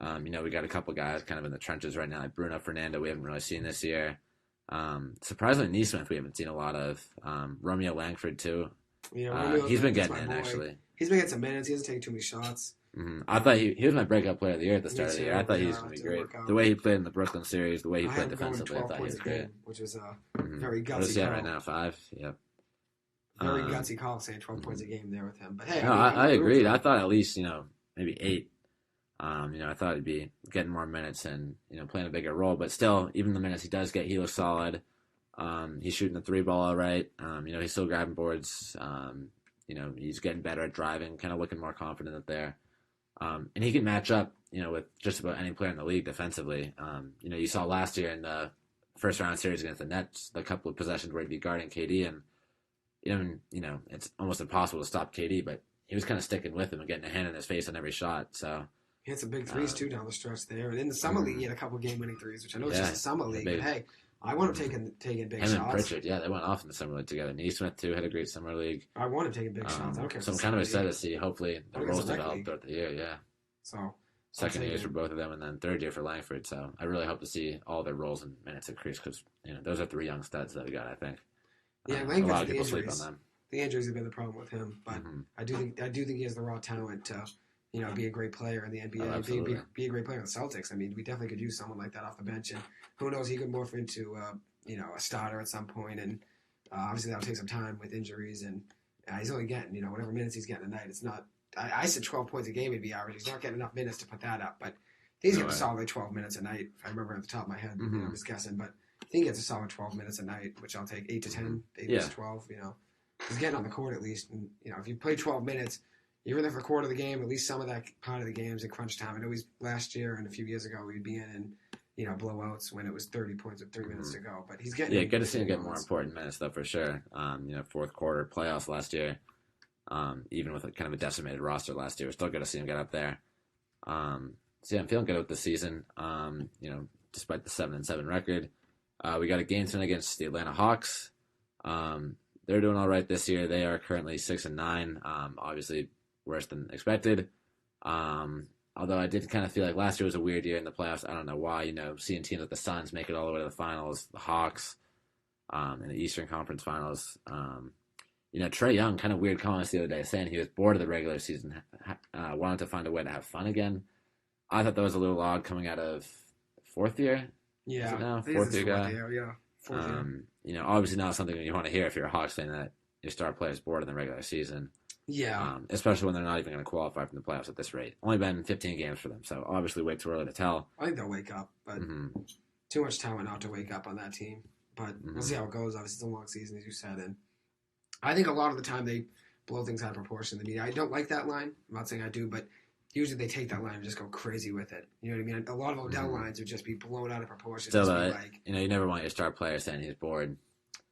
We got a couple guys kind of in the trenches right now, like Bruno Fernando. We haven't really seen this year. Surprisingly, Neesmith we haven't seen a lot of. Romeo Langford too. Yeah, he's been getting in actually. He's been getting some minutes. He hasn't taken too many shots. I thought he was my breakout player of the year at the start of the year. I thought he was going to be great. The way he played in the Brooklyn series, the way he played defensively, I thought he was great. Which was very gutsy. What is he at right now? 5? Yep. Very gutsy call saying 12 points a game there with him. But hey, I agreed. I thought at least maybe 8. I thought he'd be getting more minutes and playing a bigger role. But still, even the minutes he does get, he looks solid. He's shooting the 3 ball all right. He's still grabbing boards. He's getting better at driving, kind of looking more confident up there. And he can match up, with just about any player in the league defensively. You saw last year in the first round series against the Nets, the couple of possessions where he'd be guarding KD, and it's almost impossible to stop KD, but he was kind of sticking with him and getting a hand in his face on every shot. So he had some big threes too down the stretch there, and in the summer league he had a couple game-winning threes, which I know it's just a summer league, but hey. I want him taking big shots. Him and Pritchard, they went off in the summer league together. Neesmith, too, had a great summer league. I want him taking big shots. I don't care. So I'm kind of excited to see, hopefully, the roles develop throughout the year, yeah. So second years for both of them, and then third year for Langford. So I really hope to see all their roles and minutes increase because, those are 3 young studs that we got, I think. Yeah, Langford's a lot of people sleep on them. The injuries have been the problem with him, but I do think he has the raw talent to be a great player in the NBA, be a great player in the Celtics. I mean, we definitely could use someone like that off the bench, and who knows, he could morph into a starter at some point, and obviously that'll take some time with injuries, and he's only getting whatever minutes he's getting a night. It's not. I said 12 points a game would be average. He's not getting enough minutes to put that up, but he's getting a solid 12 minutes a night. If I remember at the top of my head, I'm just guessing, but I think he gets a solid 12 minutes a night, which I'll take 8 to 10, 8 to 12. He's getting on the court at least, and if you play 12 minutes. You're there for a quarter of the game, at least some of that part of the game's in crunch time. I know last year and a few years ago we'd be in blowouts when it was 30 points with 3 minutes to go. But he's getting good to see him get more important minutes though for sure. Fourth quarter playoffs last year, even with kind of a decimated roster last year, we're still good to see him get up there. I'm feeling good with the season. Despite the 7-7 record, we got a game tonight against the Atlanta Hawks. They're doing all right this year. They are currently 6-9. Obviously. Worse than expected. Although I did kind of feel like last year was a weird year in the playoffs. I don't know why. Seeing teams like the Suns make it all the way to the finals, the Hawks, in the Eastern Conference Finals. Trae Young, kind of weird comments the other day, saying he was bored of the regular season, wanted to find a way to have fun again. I thought that was a little odd coming out of fourth year. Yeah, is it now? Fourth year guy. Yeah, fourth year. obviously not something that you want to hear if you're a Hawks fan that your star player's bored in the regular season. Yeah. Especially when they're not even going to qualify from the playoffs at this rate. Only been 15 games for them, so obviously way too early to tell. I think they'll wake up, but too much talent not to wake up on that team. But we'll see how it goes. Obviously, it's a long season, as you said, and I think a lot of the time they blow things out of proportion. I mean, I don't like that line. I'm not saying I do, but usually they take that line and just go crazy with it. You know what I mean? A lot of Odell lines would just be blown out of proportion. Still, you never want your star player saying he's bored.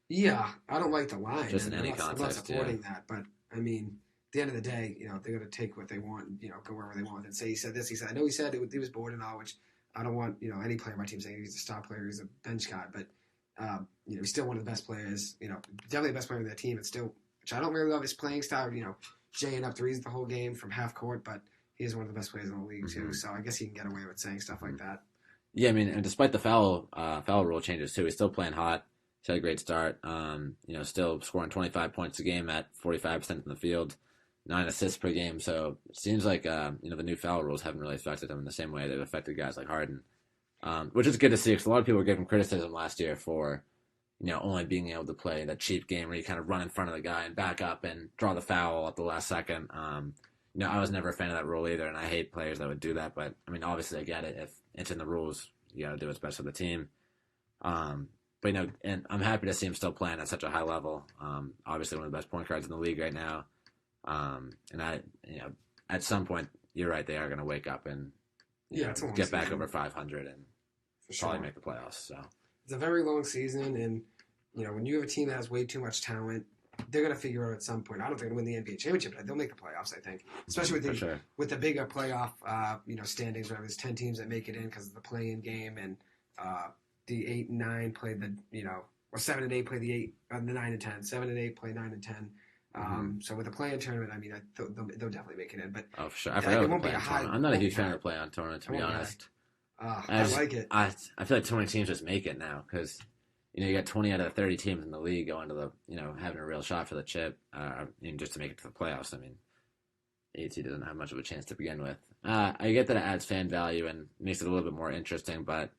Yeah, I don't like the line. Just in any context, I'm not supporting that, but I mean, at the end of the day, they're going to take what they want, go wherever they want, and say he said this. He said, I know he said he was bored and all, which I don't want, any player on my team saying he's a star player, he's a bench guy, but he's still one of the best players. Definitely the best player on their team, and still, which I don't really love his playing style. Jaying up threes the whole game from half court, but he is one of the best players in the league too. So I guess he can get away with saying stuff like that. Yeah, I mean, and despite the foul rule changes too, he's still playing hot. He's had a great start. Still scoring 25 points a game at 45% from the field, 9 assists per game. So it seems like the new foul rules haven't really affected him in the same way they've affected guys like Harden, which is good to see because a lot of people were giving criticism last year for only being able to play that cheap game where you kind of run in front of the guy and back up and draw the foul at the last second. I was never a fan of that rule either, and I hate players that would do that. But I mean, obviously, I get it. If it's in the rules, you got to do what's best for the team. But and I'm happy to see him still playing at such a high level. Obviously, one of the best point guards in the league right now. At some point, you're right. They are going to wake up and get back over 500 and probably make the playoffs. So it's a very long season, and when you have a team that has way too much talent, they're going to figure out at some point. I don't think they'll win the NBA championship, but they'll make the playoffs. I think, especially with the bigger playoff, standings. Where there's 10 teams that make it in because of the play-in game, and the 8 and 9 play or 7 and 8 play the 9 and 10. 7 and 8 play 9 and 10. So with the play-in tournament, I mean, they'll definitely make it in. But for sure, I forgot about the play-in tournament. I'm not a huge fan of the play-in tournament, to be honest. I like it. I feel like too many teams just make it now because you got 20 out of 30 teams in the league going to the having a real shot for the chip, just to make it to the playoffs. I mean, AT doesn't have much of a chance to begin with. I get that it adds fan value and makes it a little bit more interesting, but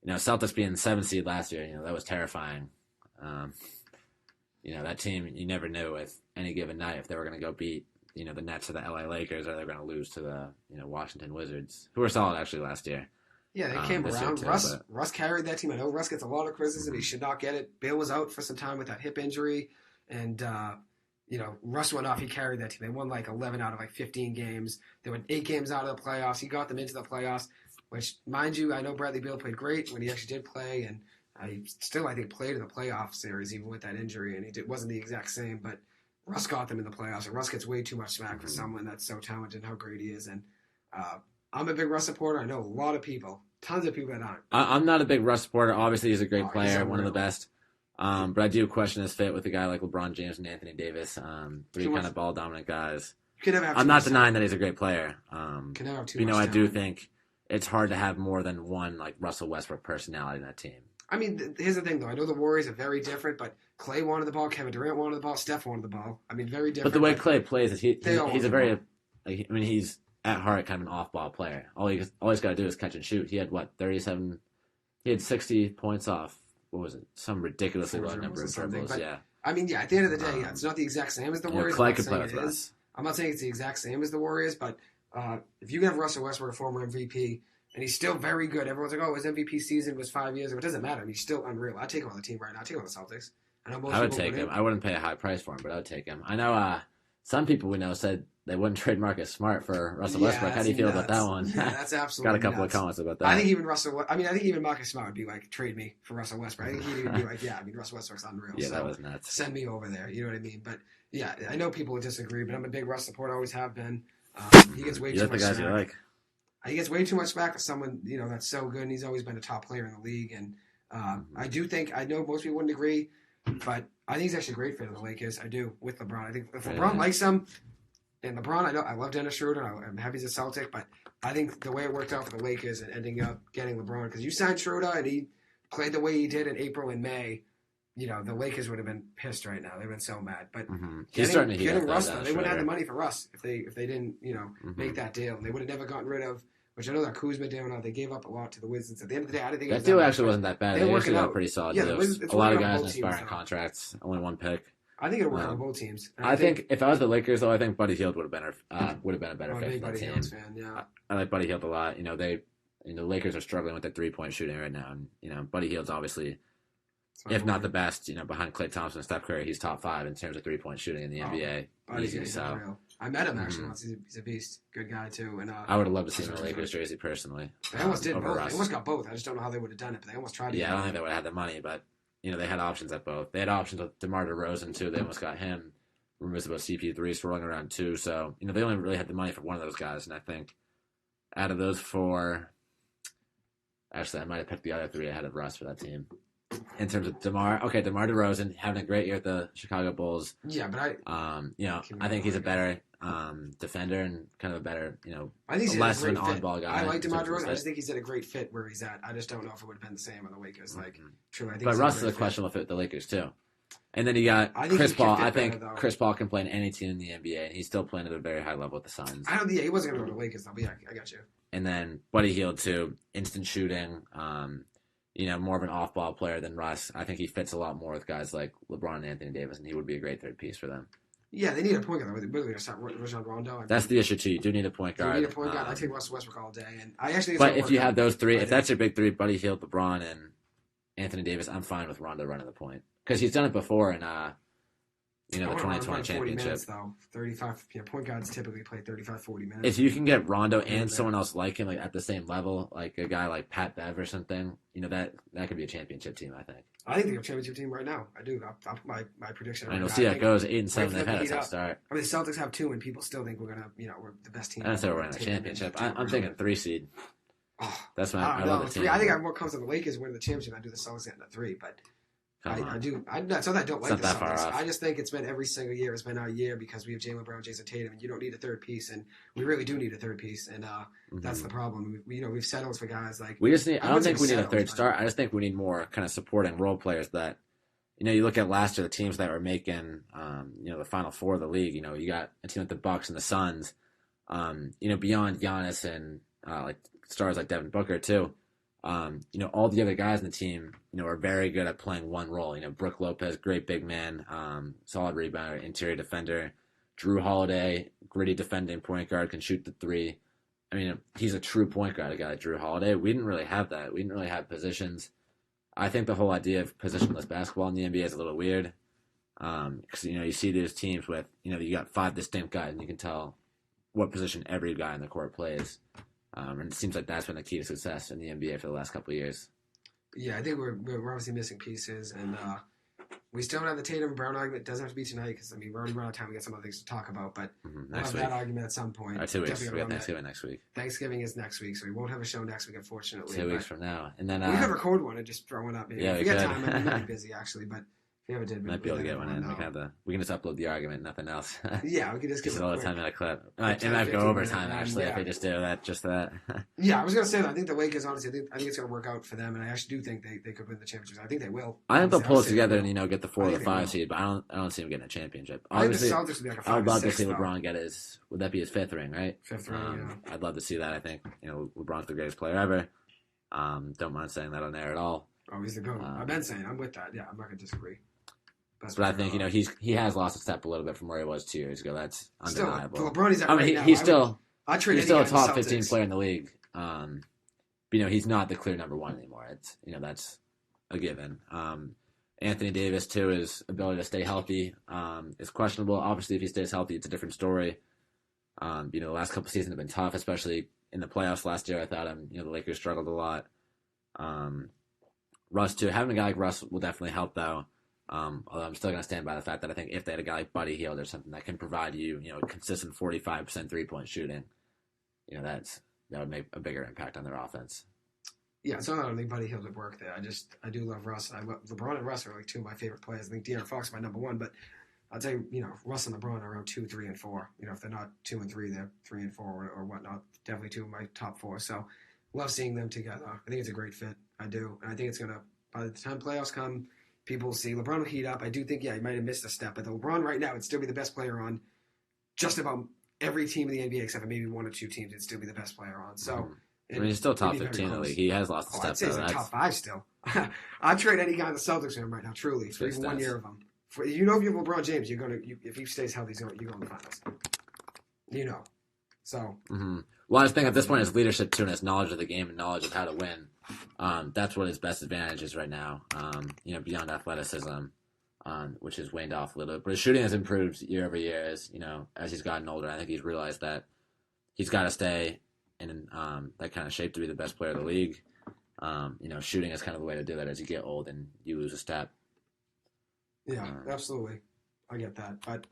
Celtics being the 7th seed last year, that was terrifying. That team, you never knew with any given night if they were going to go beat the Nets or the LA Lakers, or they're going to lose to the Washington Wizards, who were solid actually last year. Yeah, they came around. Russ carried that team. I know Russ gets a lot of criticism. He should not get it. Bale was out for some time with that hip injury, and Russ went off. He carried that team. They won 11 out of 15 games. They went 8 games out of the playoffs. He got them into the playoffs, which, mind you, I know Bradley Beal played great when he actually did play, and I think played in the playoff series even with that injury, and it wasn't the exact same, but Russ got them in the playoffs, and Russ gets way too much smack for someone that's so talented and how great he is, and I'm a big Russ supporter. I know a lot of people, tons of people that aren't. I'm not a big Russ supporter. Obviously, he's a great player, one of the best. But I do question his fit with a guy like LeBron James and Anthony Davis, 3 kind of ball-dominant guys. I'm not denying that he's a great player. I do think it's hard to have more than one Russell Westbrook personality in that team. I mean, here's the thing, though. I know the Warriors are very different, but Clay wanted the ball, Kevin Durant wanted the ball, Steph wanted the ball. I mean, very different. But the way Clay plays is he's a very he's at heart kind of an off-ball player. All he's got to do is catch and shoot. He had 37? He had 60 points off. What was it? Some ridiculously low number of dribbles. Yeah. I mean, at the end of the day, it's not the exact same as the Warriors. Clay could play with us. I'm not saying it's the exact same as the Warriors, but if you can have Russell Westbrook, a former MVP, and he's still very good. Everyone's like, his MVP season was 5 years ago. It doesn't matter. I mean, he's still unreal. I'd take him on the team right now. I'd take him on the Celtics. I would take him. I wouldn't pay a high price for him, but I would take him. I know some people we know said they wouldn't trade Marcus Smart for Russell Westbrook. How do you feel about that one? Yeah, that's absolutely got a couple of comments about that. I think even Marcus Smart would be like, trade me for Russell Westbrook. I think he'd even be like, Russell Westbrook's unreal. Yeah, that was nuts. Send me over there. You know what I mean? But yeah, I know people would disagree, but I'm a big Russ supporter. Always have been. He gets way too much guys you like. He gets way too much smack for someone that's so good, and he's always been a top player in the league. And I know most people wouldn't agree, but I think he's actually a great fit of the Lakers. I do with LeBron. I think if LeBron likes him, and LeBron, I love Dennis Schroeder. I'm happy he's a Celtic, but I think the way it worked out for the Lakers and ending up getting LeBron, because you signed Schroeder and he played the way he did in April and May, the Lakers would have been pissed right now. They've been so mad. But getting Russ, they wouldn't have the money for Russ if they didn't make that deal. They would have never gotten rid of which I know that Kuzma down. They gave up a lot to the Wizards. At the end of the day, I didn't think it That was deal that actually wasn't that bad. They're They working actually got out. pretty solid Yeah, deals. it's A lot of working on guys in both teams aspiring now. contracts. Only one pick. I think it'll work on both teams. And I think if I was the Lakers, though, I think Buddy Hield would have been a better I'm a fit big for the Buddy team. Hield fan. Yeah, I like Buddy Hield a lot. The Lakers are struggling with their 3-point shooting right now, and Buddy Hield's obviously, if not the best, behind Klay Thompson and Steph Curry, he's top 5 in terms of 3-point shooting in the NBA. Buddy's Easy, so. unreal. I met him actually once. He's a beast. Good guy too. And I would have loved to see him in a Lakers jersey personally. They almost did over both. Russ. They almost got both. I just don't know how they would have done it, but they almost tried to. Yeah, I don't think they would have had the money, but they had options at both. They had options with DeMar DeRozan too. They almost got him. Rumors about CP3 swirling around too. So they only really had the money for one of those guys, and I think out of those 4, actually I might have picked the other 3 ahead of Russ for that team. In terms of DeMar DeRozan having a great year at the Chicago Bulls. Yeah, but I think he's a better defender and kind of a better, I think he's less of an fit. on-ball guy. I like DeMar DeRozan. I just think he's in a great fit where he's at. I just don't know if it would have been the same on the Lakers. Truly, I think. But Russ is a questionable fit with the Lakers too. And then you got Chris Paul. I think Chris Paul can play in any team in the NBA, and he's still playing at a very high level with the Suns. He wasn't going to go to the Lakers though. But yeah, I got you. And then Buddy Hield too, instant shooting. More of an off-ball player than Russ. I think he fits a lot more with guys like LeBron and Anthony Davis, and he would be a great third piece for them. Yeah, they need a point guard. They're really going to start Rajon Rondo. That's the issue too. You do need a point guard. You need a point guard. I take Russell Westbrook all day, and I actually. But if you have those 3, if that's your big 3, Buddy Hield, LeBron, and Anthony Davis, I'm fine with Rondo running the point because he's done it before in the 2020 championship. Minutes, though. 35. Point guards typically play 35, 40 minutes. If you can get Rondo and someone else like him, like at the same level, like a guy like Pat Bev or something, that could be a championship team. I think. I think they're a championship team right now. I do. I'll put my prediction. We'll see how it goes. 8-7. They've had a tough start. I mean, the Celtics have 2, and people still think we're gonna, we're the best team. I don't say we're winning the championship. I'm thinking 3 seed. Oh, that's my. I love the team. I think I'm more comfortable with the Lakers winning the championship. I do the Celtics getting a 3, but. I do. That's not that I don't like the Celtics. I just think it's been every single year. It's been our year because we have Jaylen Brown, Jason Tatum, and you don't need a third piece, and we really do need a third piece, and that's the problem. We've settled for guys like we just need. I don't think we need a third star. I just think we need more kind of supporting role players that. You look at last year, the teams that were making, the Final Four of the league. You got a team like the Bucks and the Suns. Beyond Giannis and like stars like Devin Booker too. All the other guys in the team, are very good at playing one role. Brook Lopez, great big man, solid rebounder, interior defender. Drew Holiday, gritty defending point guard, can shoot the 3. I mean, he's a true point guard, a guy like Drew Holiday. We didn't really have that. We didn't really have positions. I think the whole idea of positionless basketball in the NBA is a little weird. Because, you see these teams with, you got 5 distinct guys, and you can tell what position every guy in the court plays. And it seems like that's been the key to success in the NBA for the last couple of years. Yeah, I think we're obviously missing pieces, and we still don't have the Tatum and Brown argument. It doesn't have to be tonight because we're already running out of time. We got some other things to talk about, but we'll have that argument at some point. 2 weeks. We got Thanksgiving next week. Thanksgiving is next week, so we won't have a show next week, unfortunately. 2 weeks from now, and then we could record one and just throw one up. Maybe. Yeah, if we get time. We might be busy actually, but. If you ever did, might be able to get one in. We can just upload the argument, nothing else. Yeah, we can just get all the 10-minute clip. It might go over time actually if they just do that. Yeah, I was gonna say that. I think the Lakers, honestly, I think it's gonna work out for them, and I actually do think they could win the championship. I think they will. I think they'll pull it together and get the 4 or the 5 seed, but I don't see them getting a championship. Obviously, I think the Celtics would be like a 5 I would love to 6, see LeBron get his. Would that be his 5th ring? Right. 5th ring. Yeah. I'd love to see that. I think LeBron's the greatest player ever. Don't mind saying that on there at all. Oh, he's the GOAT. I've been saying I'm with that. Yeah, I'm not gonna disagree. But I think he has lost a step a little bit from where he was 2 years ago. That's undeniable. Still, LeBron, he's still a top 15 Celtics. player in the league. But he's not the clear number 1 anymore. It's that's a given. Anthony Davis too, his ability to stay healthy is questionable. Obviously, if he stays healthy, it's a different story. The last couple seasons have been tough, especially in the playoffs last year. I thought the Lakers struggled a lot. Russ too, having a guy like Russ will definitely help though. Although I'm still going to stand by the fact that I think if they had a guy like Buddy Hield or something that can provide you, a consistent 45% 3-point shooting, that would make a bigger impact on their offense. Yeah, it's not that I don't think Buddy Hield would work there. I do love Russ. LeBron and Russ are like 2 of my favorite players. I think De'Aaron Fox is my number 1, but I'd say Russ and LeBron are around 2, 3, and 4. If they're not 2 and 3, they're 3 and 4 or whatnot. Definitely 2 of my top 4. So love seeing them together. I think it's a great fit. I do, and I think it's gonna. By the time playoffs come. People will see LeBron will heat up. I do think, he might have missed a step, but the LeBron right now would still be the best player on just about every team in the NBA except for maybe 1 or 2 teams. It'd still be the best player on. So I mean, he's still top It'd be very 15 in the close. league. He has lost a Oh, step, I'd say though. he's in That's top 5 still. I'd trade any guy in the Celtics for him right now, truly, for good even 1 stats. year of him. If you have LeBron James, if he stays healthy, you're going to the finals. You know. So. Mm-hmm. Well, I just think at this point, his leadership too, and his knowledge of the game and knowledge of how to win. That's what his best advantage is right now. Beyond athleticism, which has waned off a little bit, but his shooting has improved year over year as he's gotten older. I think he's realized that he's got to stay in that kind of shape to be the best player of the league. Shooting is kind of the way to do that as you get old and you lose a step. Yeah, absolutely. I get that. But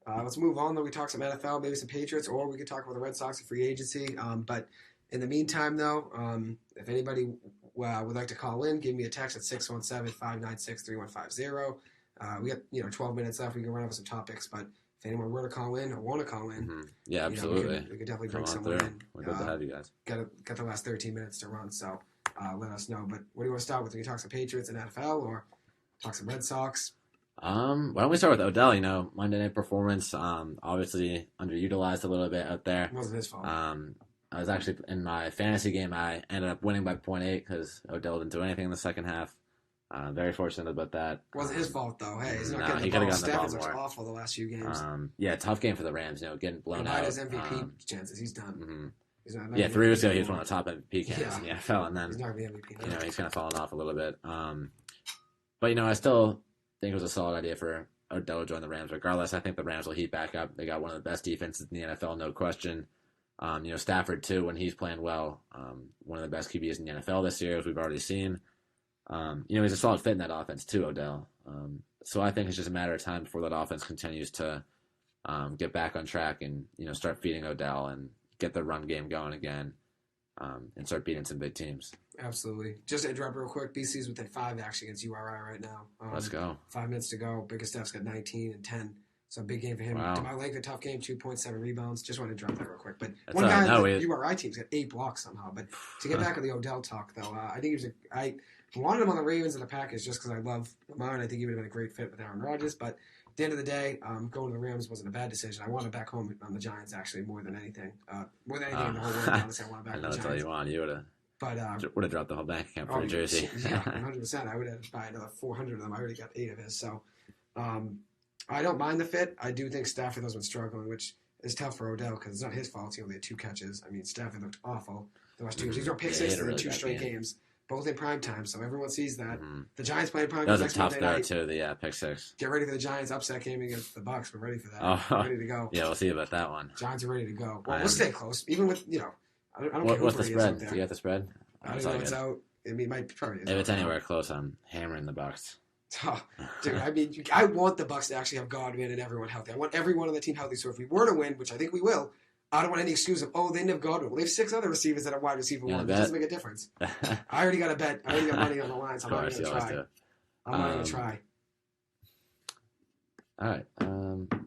let's move on, though. We talk some NFL, maybe some Patriots, or we could talk about the Red Sox and free agency. But in the meantime, though, if anybody would like to call in, give me a text at 617-596-3150. We got 12 minutes left. We can run over some topics, but if anyone were to call in or want to call in, yeah, absolutely, we could definitely bring someone in. We're good to have you guys. Got the last 13 minutes to run, so let us know. But what do you want to start with? We can talk some Patriots and NFL, or talk some Red Sox. Why don't we start with Odell? Monday night performance. Obviously underutilized a little bit out there. It wasn't his fault. I was actually in my fantasy game. I ended up winning by 0.8 because Odell didn't do anything in the second half. Very fortunate about that. It wasn't his fault though. Hey, he's not No, getting he the ball. could've gotten the ball Stafford's more. awful the last few games. Yeah, tough game for the Rams. Getting blown out. His MVP chances, he's done. Mm-hmm. He's not 3 weeks ago he was one of the top MVP candidates in the NFL, and then he's not going to be MVP now. he's kind of fallen off a little bit. But I still think it was a solid idea for Odell to join the Rams. Regardless, I think the Rams will heat back up. They got one of the best defenses in the NFL, no question. Stafford too, when he's playing well, one of the best QBs in the NFL this year, as we've already seen. He's a solid fit in that offense too, Odell. So I think it's just a matter of time before that offense continues to get back on track and start feeding Odell and get the run game going again, and start beating some big teams. Absolutely. Just to interrupt real quick, BC's within 5 actually against URI right now. Let's go. 5 minutes to go. Biggest Steph's got 19 and 10. So big game for him. Wow. To my length, a tough game, 2.7 rebounds. Just wanted to drop that real quick. But That's one guy on the it- URI team's got 8 blocks somehow. But to get back to the Odell talk, though, I think I wanted him on the Ravens in the Packers just because I love Lamar, and I think he would have been a great fit with Aaron Rodgers. But at the end of the day, going to the Rams wasn't a bad decision. I wanted him back home on the Giants, actually, more than anything. More than anything in the whole world, honestly, I want him back I on know the that's all Giants. you want. You would have dropped the whole bank account for a jersey. Yeah, 100%. I would have to buy another 400 of them. I already got 8 of his. So I don't mind the fit. I do think Stafford has been struggling, which is tough for Odell because it's not his fault. He only had 2 catches. I mean, Stafford looked awful the last 2 years. He's on pick 6 in really 2 bad straight game. games, both in prime time. So everyone sees that. The Giants playing prime That time was a next tough Monday throw night. too. The pick 6. Get ready for the Giants upset game against the Bucks. We're ready for that. Oh. We're ready to go. Yeah, we'll see about that one. Giants are ready to go. Well, we'll stay close, even with I don't care who What's the Brady is out spread? there. Do you got the spread? I don't know what's out. I mean, it might probably. If it's anywhere close, I'm hammering the Bucks. Oh, dude, I mean, I want the Bucks to actually have Godwin and everyone healthy. I want everyone on the team healthy. So if we were to win, which I think we will, I don't want any excuse of, they didn't have Godwin. Well, they have 6 other receivers that are wide receiver one. It doesn't make a difference. I already got a bet. I already got money on the line, so I'm not going to try. I'm not going to try. All right.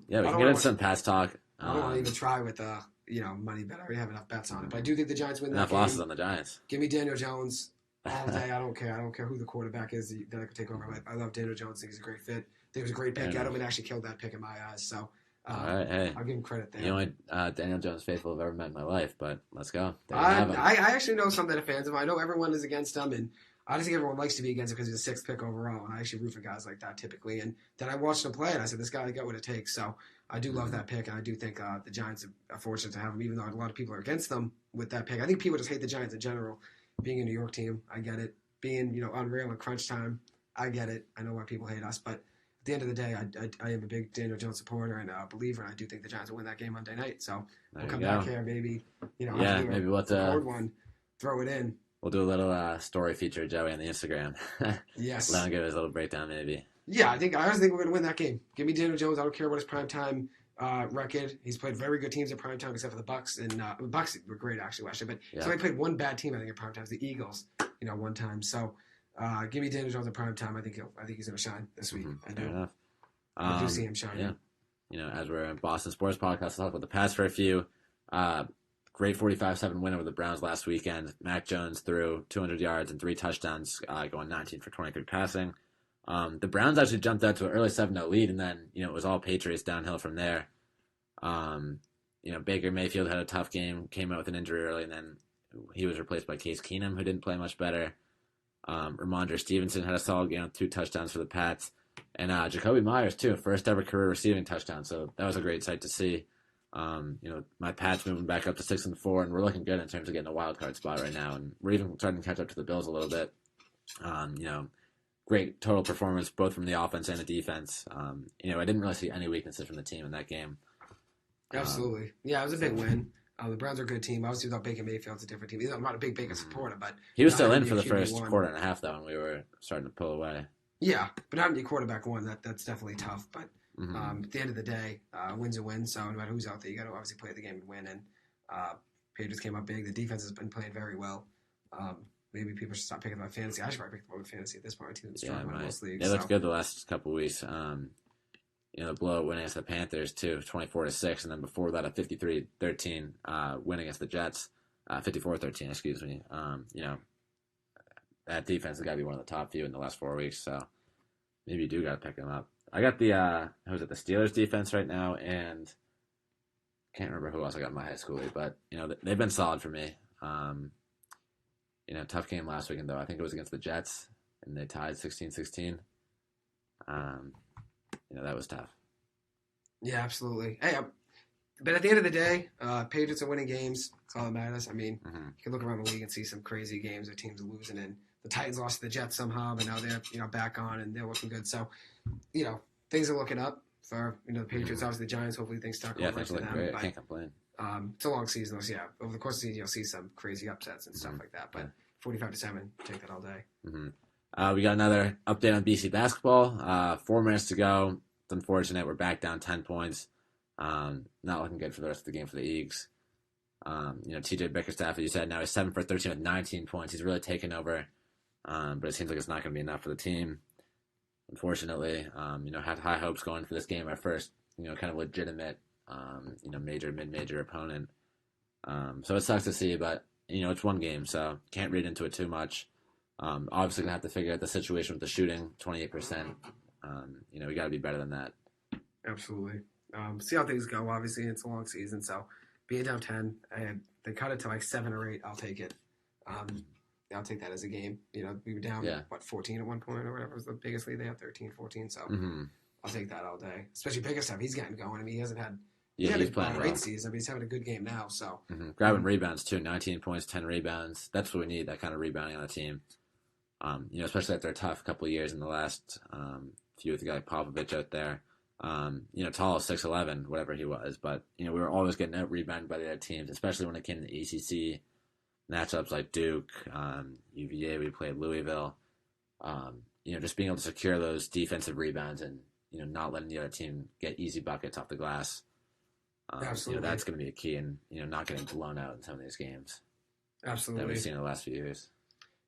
Yeah, we can get into some past talk. I don't want to even try with money bet. I already have enough bets on it. But I do think the Giants win that Enough game. losses on the Giants. Give me Daniel Jones all day. I don't care. I don't care who the quarterback is that I could take over. I love Daniel Jones. I think he's a great fit. I think it was a great pick. Edelman actually killed that pick in my eyes. So all right, hey. I'll give him credit there. The only Daniel Jones faithful I've ever met in my life, but let's go. I actually know some that are fans of him. I know everyone is against him, and I just think everyone likes to be against him because he's a 6th pick overall, and I actually root for guys like that typically. And then I watched him play, and I said, this guy got what it takes. So I do love that pick, and I do think the Giants are fortunate to have him, even though a lot of people are against them with that pick. I think people just hate the Giants in general. Being a New York team, I get it. Being unreal in crunch time, I get it. I know why people hate us, but at the end of the day, I am a big Daniel Jones supporter and a believer, and I do think the Giants will win that game Monday night. So we'll come back here, maybe. Maybe we'll record one, throw it in. We'll do a little story feature, Joey, on the Instagram. Yes. Let him give us a little breakdown, maybe. Yeah, I honestly think we're going to win that game. Give me Daniel Jones. I don't care about his primetime record. He's played very good teams in primetime, except for the Bucks. And the Bucks were great actually last year, but so he played one bad team I think in primetime, the Eagles. One time. So give me Daniel Jones in primetime. I think he's going to shine this week. I do. Fair enough. I do see him shining. Yeah. As we're in Boston Sports Podcast, we'll talk about the past for a few. Great 45-7 win over the Browns last weekend. Mac Jones threw 200 yards and 3 touchdowns, going 19 for 23 passing. The Browns actually jumped out to an early 7-0 lead, and then it was all Patriots downhill from there. Baker Mayfield had a tough game, came out with an injury early, and then he was replaced by Case Keenum, who didn't play much better. Ramondre Stevenson had a solid game, 2 touchdowns for the Pats. And Jacoby Myers, too, first ever career receiving touchdown. So that was a great sight to see. My Pats moving back up to 6-4, and we're looking good in terms of getting a wild card spot right now. And we're even starting to catch up to the Bills a little bit. Great total performance, both from the offense and the defense. I didn't really see any weaknesses from the team in that game. Absolutely. Yeah, it was a big win. The Browns are a good team. Obviously, without Baker Mayfield's a different team. I'm not a big Baker supporter, but he was still in for the first quarter and a half, though, and we were starting to pull away. Yeah, but having your quarterback one, that's definitely tough. But at the end of the day, win's a win. So no matter who's out there, you got to obviously play the game and win. And Patriots came up big. The defense has been playing very well. Maybe people should stop picking about fantasy. I should probably pick about fantasy at this point. My team's struggling most leagues. They looked good the last couple of weeks. The blowout win against the Panthers, too, 24-6. And then before that, a 53-13 win against the Jets. 54-13, excuse me. That defense has got to be one of the top few in the last 4 weeks. So maybe you do got to pick them up. I got the Steelers defense right now, and can't remember who else I got in my high school league, but they've been solid for me. Tough game last weekend though. I think it was against the Jets, and they tied 16-16. That was tough. Yeah, absolutely. Hey, but at the end of the day, Patriots are winning games. That's all that matters. I mean, you can look around the league and see some crazy games where teams are losing, and the Titans lost to the Jets somehow, but now they're back on and they're looking good. So, things are looking up for the Patriots. Obviously, the Giants. Hopefully, things start going right for them. Great. I can't complain. It's a long season. So, yeah, over the course of the season, you'll see some crazy upsets and stuff like that. But 45-7, take that all day. We got another update on BC basketball. 4 minutes to go. It's unfortunate. We're back down 10 points. Not looking good for the rest of the game for the Eagles. TJ Bickerstaff, as you said, now he's 7 for 13 with 19 points. He's really taken over, but it seems like it's not going to be enough for the team. Unfortunately, had high hopes going for this game. Our first, kind of legitimate, mid-major opponent. So it sucks to see, but it's one game, so can't read into it too much. Obviously gonna have to figure out the situation with the shooting, 28%. We got to be better than that. Absolutely. See how things go. Obviously, it's a long season, so being down 10, and they cut it to like 7 or 8. I'll take it. I'll take that as a game. We were down 14 at one point or whatever was the biggest lead. They had 13, 14. So I'll take that all day. Especially Bickerstaff, he's getting going. I mean, he hasn't had. He's playing a great season. I mean, he's having a good game now. So grabbing rebounds too, 19 points, 10 rebounds. That's what we need. That kind of rebounding on the team. Especially after a tough couple of years in the last few with the guy like Popovich out there. Tall, 6'11", whatever he was, but we were always getting out rebounded by the other teams, especially when it came to the ACC matchups like Duke, UVA. We played Louisville. Just being able to secure those defensive rebounds and not letting the other team get easy buckets off the glass. Absolutely, that's going to be a key, and not getting blown out in some of these games. Absolutely, that we've seen in the last few years.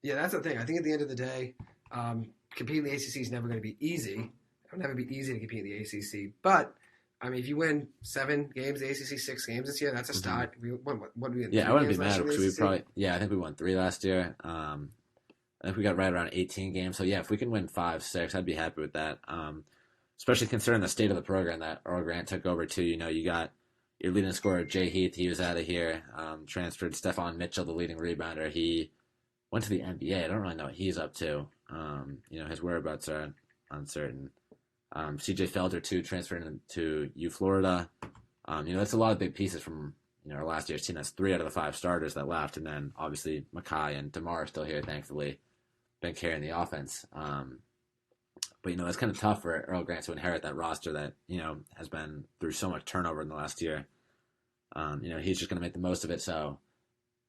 Yeah, that's the thing. I think at the end of the day, competing in the ACC is never going to be easy. It'll never be easy to compete in the ACC. But, I mean, if you win 7 games, the ACC 6 games this year, that's a start. We won, what did we win? Yeah, I wouldn't be mad because we probably, I think we won 3 last year. I think we got right around 18 games. So, yeah, if we can win 5, 6, I'd be happy with that. Especially considering the state of the program that Earl Grant took over, too. You got your leading scorer, Jay Heath. He was out of here. Transferred Stephon Mitchell, the leading rebounder. He went to the NBA. I don't really know what he's up to. His whereabouts are uncertain. CJ Felder, too, transferred to Florida. That's a lot of big pieces from our last year's team. That's 3 out of the 5 starters that left. And then, obviously, Makai and DeMar are still here, thankfully, been carrying the offense. But it's kind of tough for Earl Grant to inherit that roster that, has been through so much turnover in the last year. He's just going to make the most of it. So,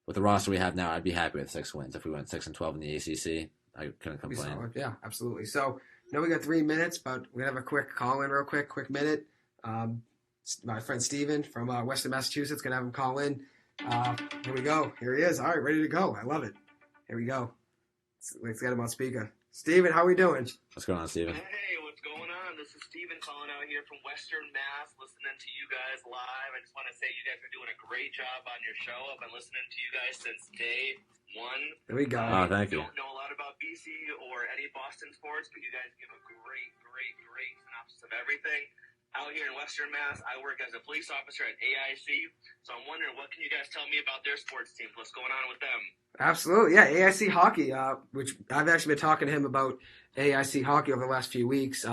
with the roster we have now, I'd be happy with 6 wins. If we went 6-12 in the ACC, I couldn't complain. Yeah, absolutely. So, now we got 3 minutes, but we're going to have a quick call in real quick minute. My friend Steven from Western Massachusetts, going to have him call in. Here we go. Here he is. All right, ready to go. I love it. Here we go. Let's get him on speaker. Steven, how we doing? What's going on, Steven? Hey, what's going on? This is Steven calling out here from Western Mass, listening to you guys live. I just want to say you guys are doing a great job on your show. I've been listening to you guys since day 1. There we go. Oh, thank you. I don't know a lot about BC or any Boston sports, but you guys give a great synopsis of everything. out here in Western Mass. I work as a police officer at AIC, so I'm wondering what can you guys tell me about their sports teams? What's going on with them? Absolutely, yeah. AIC hockey, which I've actually been talking to him about AIC hockey over the last few weeks.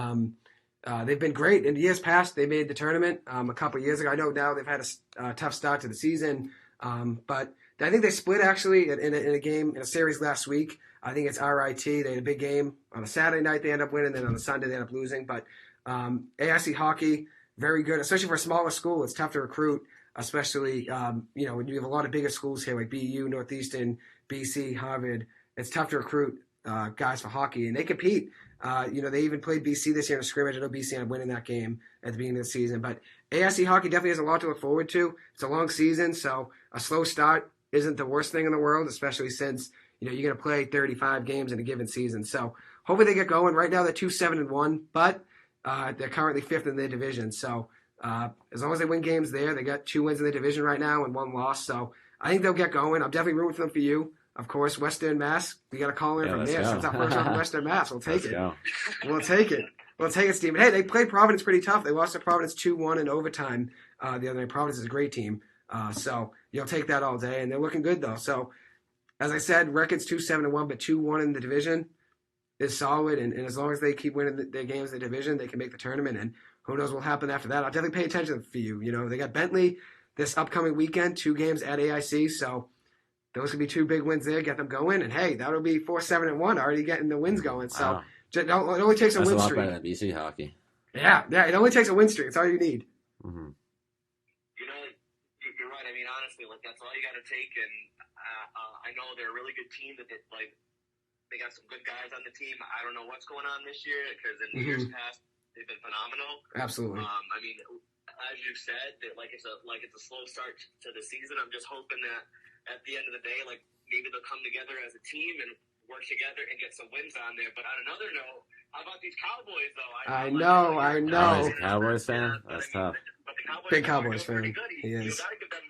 They've been great. In years past, they made the tournament a couple of years ago. I know now they've had a tough start to the season, but I think they split actually in a game, in a series last week. I think it's RIT. They had a big game on a Saturday night. They end up winning. Then on the Sunday, they end up losing. But AIC hockey, very good, especially for a smaller school. It's tough to recruit, especially when you have a lot of bigger schools here like BU, Northeastern, BC, Harvard. It's tough to recruit guys for hockey, and they compete. They even played BC this year in a scrimmage. I know BC ended up winning that game at the beginning of the season. But AIC hockey definitely has a lot to look forward to. It's a long season, so a slow start isn't the worst thing in the world, especially since you're going to play 35 games in a given season. So hopefully they get going. Right now they're 2-7-1, but they're currently 5th in their division. So as long as they win games there, they got 2 wins in their division right now and 1 loss. So I think they'll get going. I'm definitely rooting for them for you. Of course, Western Mass. We got a call in from there. Since our first round from Western Mass, we'll take it. We'll take it. We'll take it, Stephen. Hey, they played Providence pretty tough. They lost to Providence 2-1 in overtime the other night. Providence is a great team. So you'll take that all day. And they're looking good, though. So, as I said, record's 2-7-1, but 2-1 in the division is solid. And as long as they keep winning their games in the division, they can make the tournament. And who knows what will happen after that. I'll definitely pay attention for you. They got Bentley this upcoming weekend, 2 games at AIC. So those could be 2 big wins there, get them going. And, hey, that'll be 4-7-1, already getting the wins going. So it only takes a win streak. That's a lot better than BC hockey. Yeah, it only takes a win streak. It's all you need. Mm-hmm. You're right. I mean, honestly, that's all you got to take. And I know they're a really good team. That they got some good guys on the team. I don't know what's going on this year because in years past they've been phenomenal. Absolutely. I mean, as you said, that it's a slow start to the season. I'm just hoping that at the end of the day, maybe they'll come together as a team and work together and get some wins on there. But on another note, how about these Cowboys, though? I know. Cowboys fan? That's tough. But the Cowboys big Cowboys fan. He is. You got to give them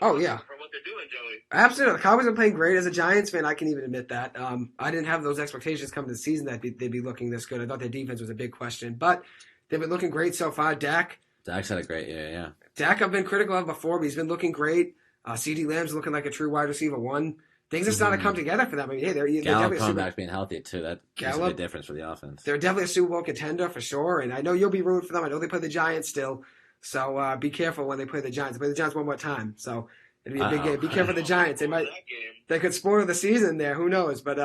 for what they're doing, Joey. Absolutely. The Cowboys are playing great. As a Giants fan, I can even admit that. I didn't have those expectations coming to the season that they'd be looking this good. I thought their defense was a big question. But they've been looking great so far. Dak's had a great year, yeah. Dak I've been critical of before, but he's been looking great. CeeDee Lamb's looking like a true wide receiver 1. Things are starting to come together for them. I mean, hey, they're Gallup coming back being healthy, too. That makes a big difference for the offense. They're definitely a Super Bowl contender for sure, and I know you'll be rooting for them. I know they play the Giants still, so be careful when they play the Giants. They play the Giants one more time, so it'll be a big game. Be careful of the Giants. They could spoil the season there. Who knows? But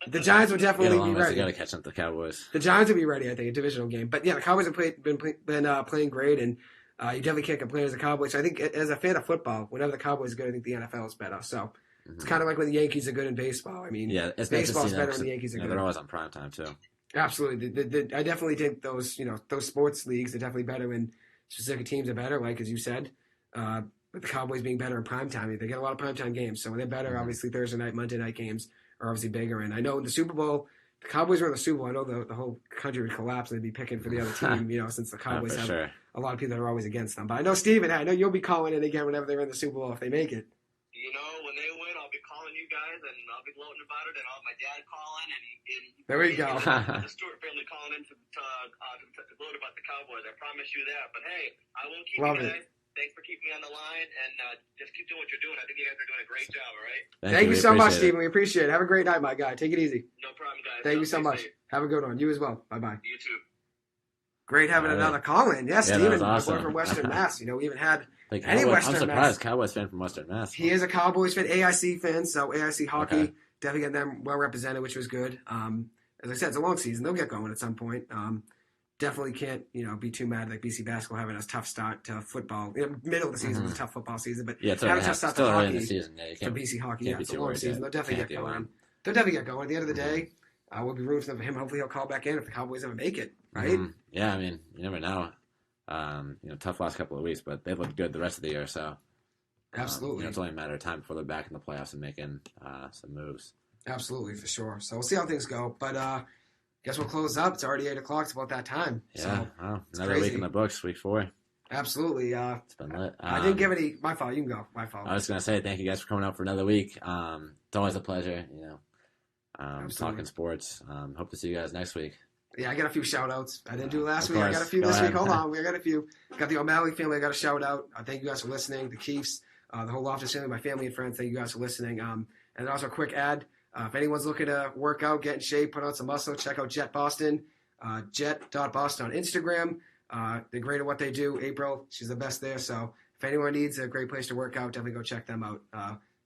the Giants will definitely be ready. You got to catch up to the Cowboys. The Giants will be ready, I think, a divisional game. But, yeah, the Cowboys have been playing great, and you definitely can't complain as a Cowboys. So I think as a fan of football, whenever the Cowboys are good, I think the NFL is better. So it's kind of like when the Yankees are good in baseball. I mean, baseball's better when the Yankees are good. They're always on prime time, too. Absolutely. I definitely think those sports leagues are definitely better when specific teams are better, like as you said. With the Cowboys being better in primetime, they get a lot of primetime games. So when they're better, obviously Thursday night, Monday night games are obviously bigger. And I know in the Super Bowl, the Cowboys were in the Super Bowl. I know the whole country would collapse and they'd be picking for the other team, since the Cowboys have a lot of people that are always against them. But I know, Steven, I know you'll be calling in again whenever they're in the Super Bowl if they make it. When they win, I'll be calling you guys and I'll be gloating about it, and I'll have my dad calling and there we go. The Stewart family calling in to gloat about the Cowboys. I promise you that. But hey, I won't keep you guys. Thanks for keeping me on the line, and just keep doing what you're doing. I think you guys are doing a great job, all right? Thank you so much, Steven. We appreciate it. Have a great night, my guy. Take it easy. No problem, guys. Thank you so much. Safe. Have a good one. You as well. Bye-bye. You too. Great having another call-in. Yes, Steven, awesome. from Western Mass. We even had Western Mass. I'm surprised. Cowboys fan from Western Mass. He is a Cowboys fan, AIC fan, so AIC hockey, definitely getting them well represented, which was good. As I said, it's a long season. They'll get going at some point. Definitely can't, be too mad like BC basketball having a tough start to football. Middle of the season was a tough football season, but it's had a tough start to hockey in the season. for BC hockey. It's a long season. They'll definitely get going. They'll definitely get going. At the end of the day, we'll be rooting for him. Hopefully he'll call back in if the Cowboys ever make it, right? Yeah, I mean, you never know. Tough last couple of weeks, but they've looked good the rest of the year. So absolutely, it's only a matter of time before they're back in the playoffs and making some moves. Absolutely, for sure. So we'll see how things go. But guess we'll close up. It's already 8 o'clock. It's about that time. Yeah, so another crazy. week in the books, week 4. Absolutely. It's been lit. I didn't give any. My fault. You can go. My fault. I was going to say thank you guys for coming out for another week. It's always a pleasure, talking sports. Hope to see you guys next week. Yeah, I got a few shout outs. I didn't do it last Of week. I course. got a few Go this ahead. week. Hold on. I got a few. Got the O'Malley family. I got a shout out. Thank you guys for listening. The Keefs, the whole Loftus family, my family and friends. Thank you guys for listening. And also a quick ad. If anyone's looking to work out, get in shape, put on some muscle, check out Jet Boston, jet.boston on Instagram. They're great at what they do. April, she's the best there. So if anyone needs a great place to work out, definitely go check them out.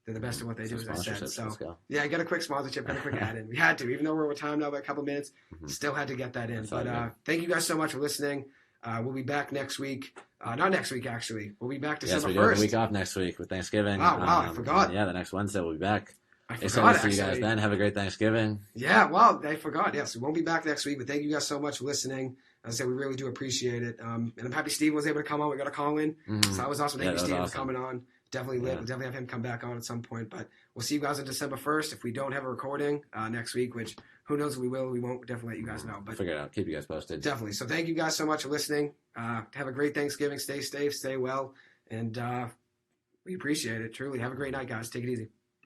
They're the best at what they do, as I said. So, Let's go. yeah, I got a quick sponsorship, got a quick ad in. We had to, even though we're over time now by a couple minutes, still had to get that in. That's all But good. thank you guys so much for listening. We'll be back next week. Not next week, actually. We'll be back Yes, December we do have 1st. a week off next week with Thanksgiving. Wow, I forgot. Yeah, the next Wednesday we'll be back. I Excited forgot, to see you guys actually. then. Have a great Thanksgiving. Yeah, well, I forgot. Yes, we won't be back next week, but thank you guys so much for listening. As I said, we really do appreciate it. And I'm happy Steve was able to come on. We got a call in. So that was awesome. Thank you, that was Steve, for awesome. coming on. Definitely Yeah. We'll definitely have him come back on at some point. But we'll see you guys on December 1st. If we don't have a recording next week, which who knows if we will, we won't. We'll definitely let you guys know. But Figure it out. Keep you guys posted. definitely. So thank you guys so much for listening. Have a great Thanksgiving. Stay safe, stay well. And we appreciate it. Truly. Have a great night, guys. Take it easy.